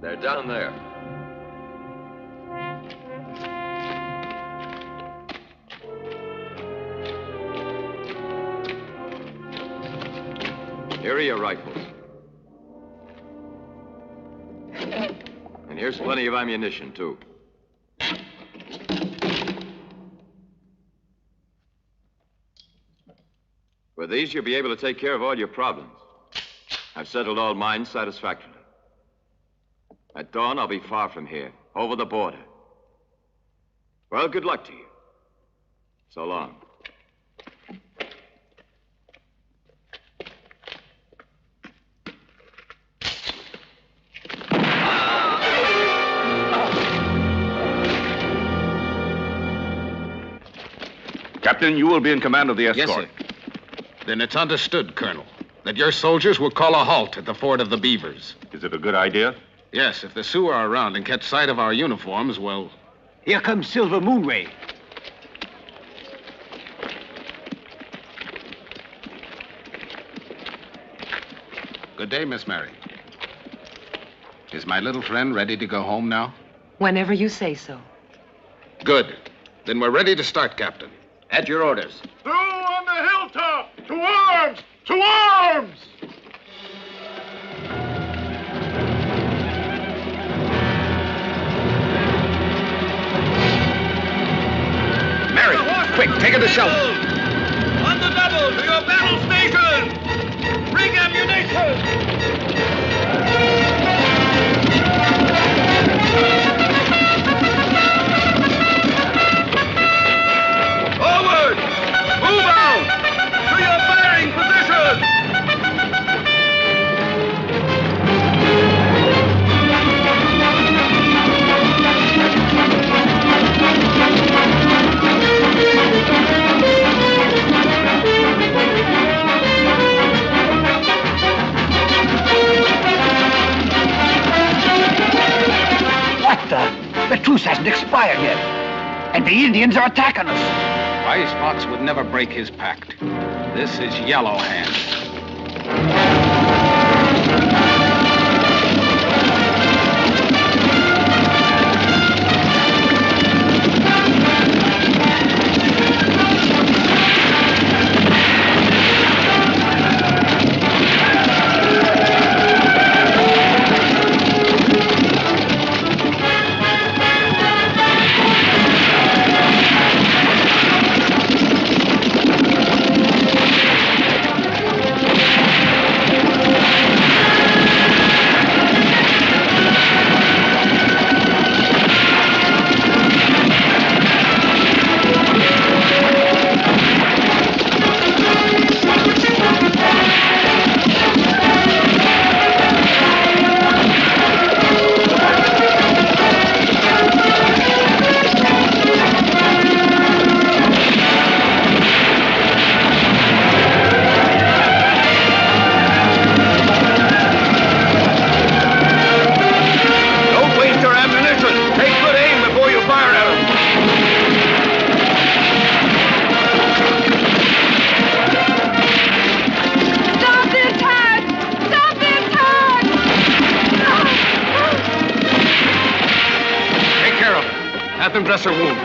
[SPEAKER 10] They're down there. Here are your rifles. And here's plenty of ammunition, too. With these, you'll be able to take care of all your problems. I've settled all mine satisfactorily. At dawn, I'll be far from here, over the border. Well, good luck to you. So long.
[SPEAKER 7] Captain, you will be in command of the escort.
[SPEAKER 3] Yes, sir. Then it's understood, Colonel, that your soldiers will call a halt at the Ford of the Beavers.
[SPEAKER 7] Is it a good idea?
[SPEAKER 3] Yes, if the Sioux are around and catch sight of our uniforms, well...
[SPEAKER 2] Here comes Silver Moon Ray.
[SPEAKER 3] Good day, Miss Mary. Is my little friend ready to go home now?
[SPEAKER 6] Whenever you say so.
[SPEAKER 3] Good. Then we're ready to start, Captain.
[SPEAKER 10] At your orders.
[SPEAKER 15] Through on the hilltop! To arms! To arms!
[SPEAKER 3] Mary, quick, take her to shelter.
[SPEAKER 5] On the double to your battle station! Bring ammunition! Forward! Move out! To your firing position!
[SPEAKER 2] What the? The truce hasn't expired yet. And the Indians are attacking us.
[SPEAKER 3] Wise Fox would never break his pact. This is Yellow Hand. dress her wound.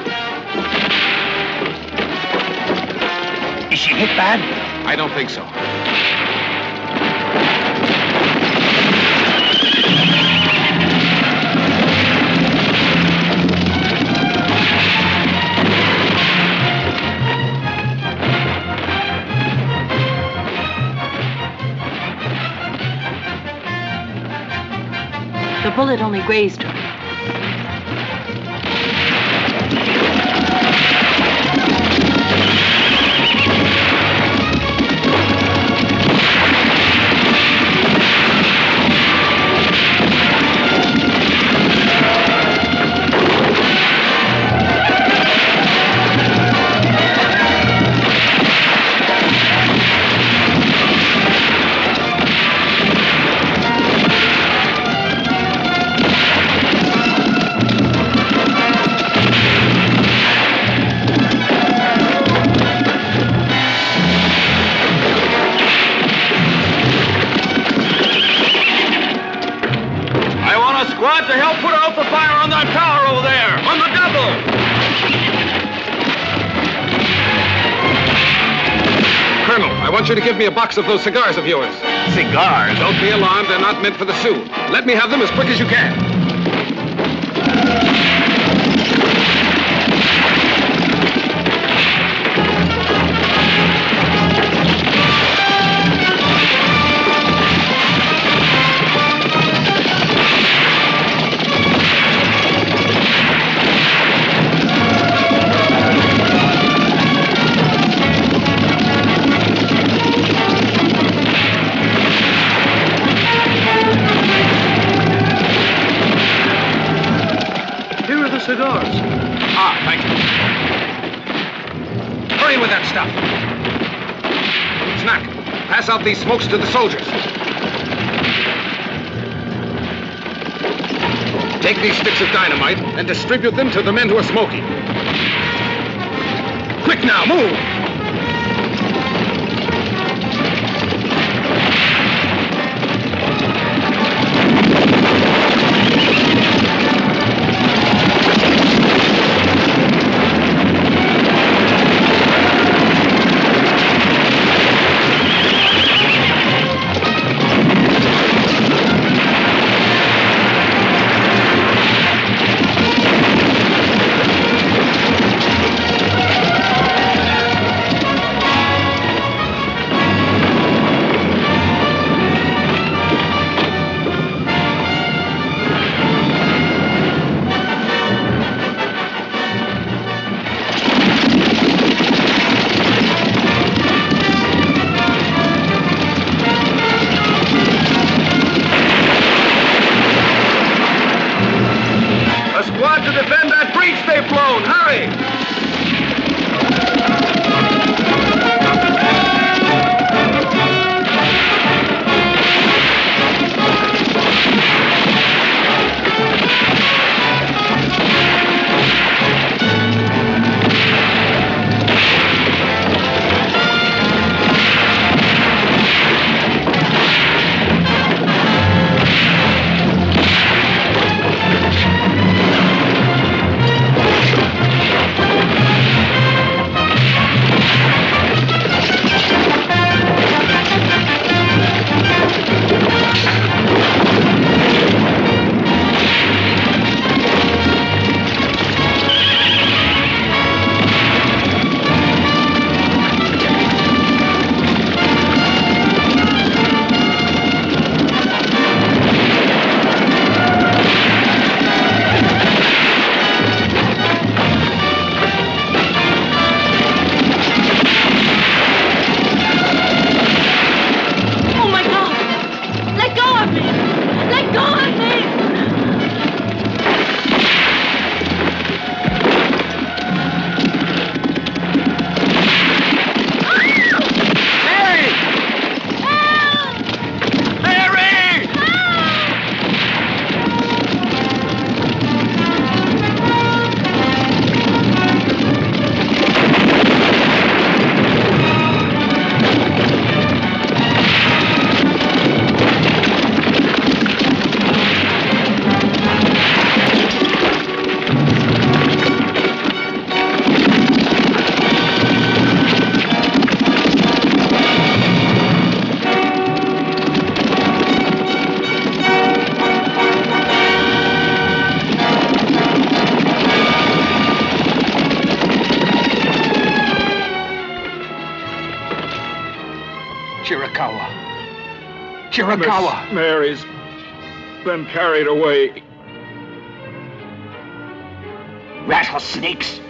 [SPEAKER 2] Is she hit bad?
[SPEAKER 3] I don't think so.
[SPEAKER 9] The bullet only grazed her.
[SPEAKER 3] To help put out the fire on that tower over there, on the double. Colonel, I want you to give me a box of those cigars of yours.
[SPEAKER 2] Cigars?
[SPEAKER 3] Don't be alarmed, they're not meant for the Sioux. Let me have them as quick as you can.
[SPEAKER 2] Cigars.
[SPEAKER 3] Ah, thank you. Hurry with that stuff. Snack, pass out these smokes to the soldiers. Take these sticks of dynamite and distribute them to the men who are smoking. Quick now, move!
[SPEAKER 2] Shirakawa. Shirakawa.
[SPEAKER 15] Miss Mary's been carried away.
[SPEAKER 2] Rattlesnakes.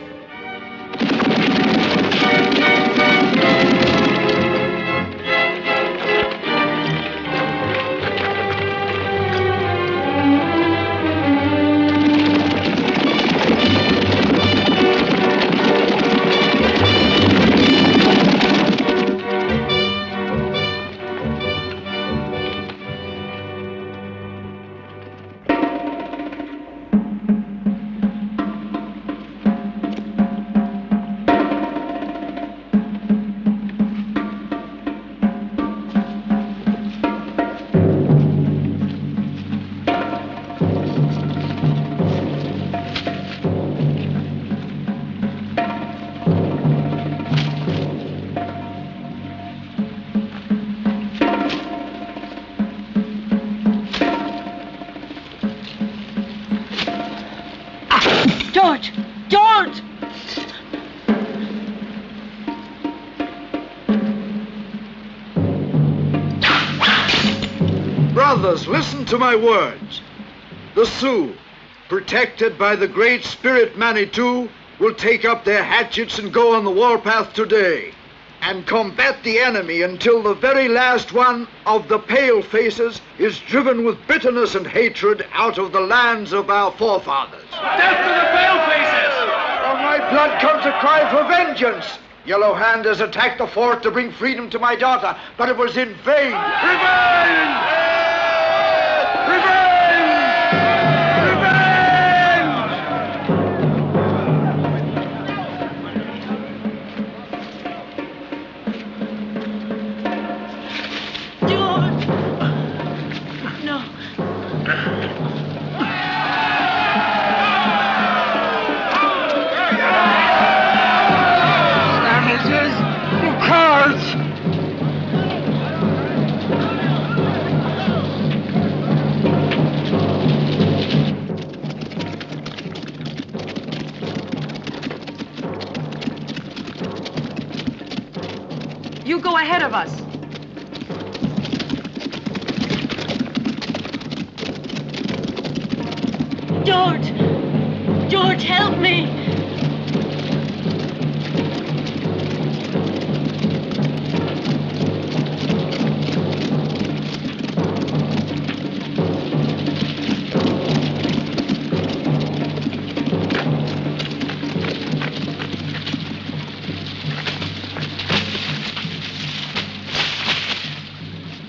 [SPEAKER 9] George! George!
[SPEAKER 16] Brothers, listen to my words. The Sioux, protected by the Great Spirit Manitou, will take up their hatchets and go on the warpath today and combat the enemy until the very last one of the pale faces is driven with bitterness and hatred out of the lands of our forefathers.
[SPEAKER 4] Death to the pale faces!
[SPEAKER 16] From my blood comes a cry for vengeance. Yellow Hand has attacked the fort to bring freedom to my daughter, but it was in vain. Revenge! Revenge!
[SPEAKER 6] You go ahead of us.
[SPEAKER 9] George! George, help me!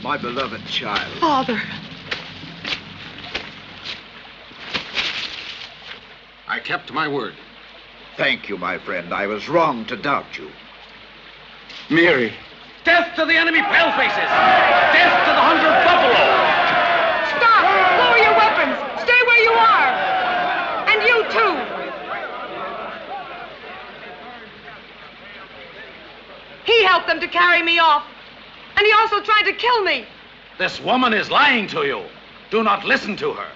[SPEAKER 16] My beloved child.
[SPEAKER 6] Father.
[SPEAKER 3] I kept my word.
[SPEAKER 16] Thank you, my friend. I was wrong to doubt you.
[SPEAKER 4] Mary. Death to the enemy palefaces! Death to the 100 buffalo!
[SPEAKER 6] Stop! Lower your weapons! Stay where you are! And you too! He helped them to carry me off. And he also tried to kill me.
[SPEAKER 4] This woman is lying to you. Do not listen to her.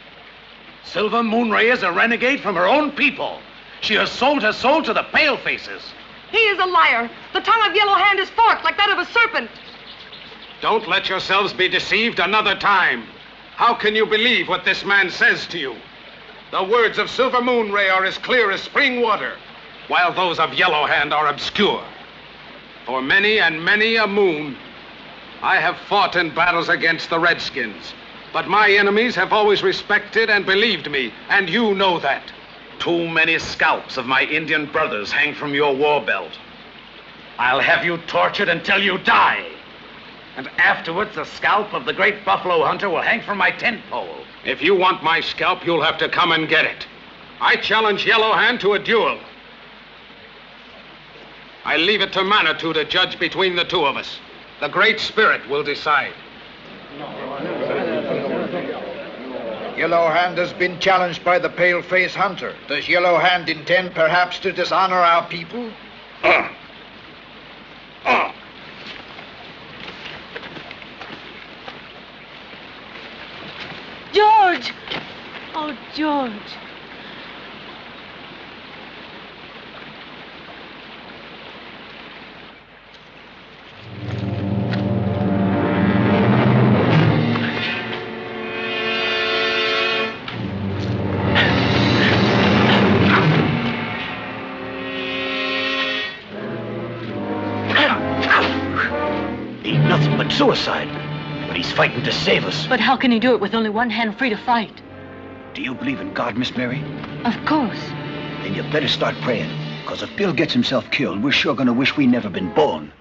[SPEAKER 4] Silver Moonray is a renegade from her own people. She has sold her soul to the palefaces.
[SPEAKER 6] He is a liar. The tongue of Yellow Hand is forked like that of a serpent.
[SPEAKER 3] Don't let yourselves be deceived another time. How can you believe what this man says to you? The words of Silver Moonray are as clear as spring water, while those of Yellow Hand are obscure. For many and many a moon, I have fought in battles against the Redskins, but my enemies have always respected and believed me, and you know that.
[SPEAKER 4] Too many scalps of my Indian brothers hang from your war belt. I'll have you tortured until you die. And afterwards, the scalp of the great buffalo hunter will hang from my tent pole.
[SPEAKER 3] If you want my scalp, you'll have to come and get it. I challenge Yellow Hand to a duel. I leave it to Manitou to judge between the two of us. The Great Spirit will decide.
[SPEAKER 16] Yellow Hand has been challenged by the pale-face hunter. Does Yellow Hand intend perhaps to dishonor our people?
[SPEAKER 9] George! Oh, George.
[SPEAKER 2] suicide. But he's fighting to save us.
[SPEAKER 9] But how can he do it with only one hand free to fight?
[SPEAKER 2] Do you believe in God, Miss Mary?
[SPEAKER 9] Of course.
[SPEAKER 2] Then you better start praying. Because if Bill gets himself killed, we're sure gonna wish we never been born.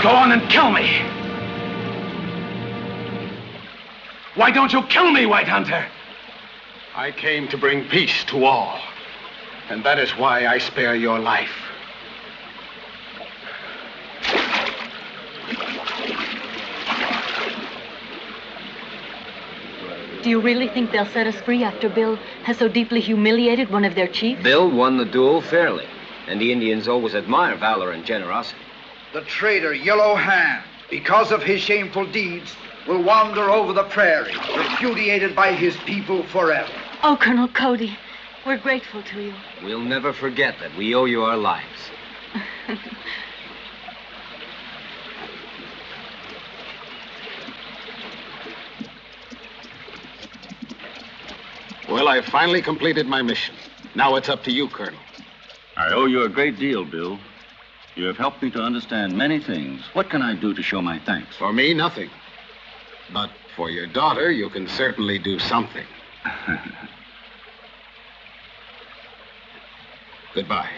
[SPEAKER 4] Go on and kill me. Why don't you kill me, White Hunter? I came to bring peace to all. And that is why I spare your life.
[SPEAKER 9] Do you really think they'll set us free after Bill has so deeply humiliated one of their chiefs?
[SPEAKER 8] Bill won the duel fairly, and the Indians always admire valor and generosity.
[SPEAKER 16] The traitor Yellow Hand, because of his shameful deeds, will wander over the prairie, repudiated by his people forever.
[SPEAKER 9] Oh, Colonel Cody, we're grateful to you.
[SPEAKER 8] We'll never forget that we owe you our lives.
[SPEAKER 3] Well, I've finally completed my mission. Now it's up to you, Colonel.
[SPEAKER 7] I owe you a great deal, Bill. You have helped me to understand many things. What can I do to show my thanks?
[SPEAKER 3] For me, nothing. But for your daughter, you can certainly do something. Goodbye.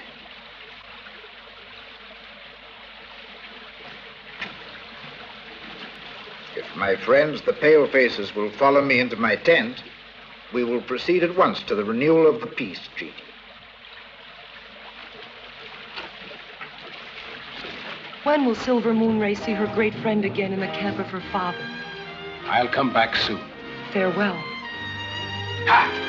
[SPEAKER 16] If my friends, the Palefaces, will follow me into my tent, we will proceed at once to the renewal of the peace treaty.
[SPEAKER 6] When will Silver Moon Ray see her great friend again in the camp of her father?
[SPEAKER 3] I'll come back soon.
[SPEAKER 6] Farewell.
[SPEAKER 3] Ha!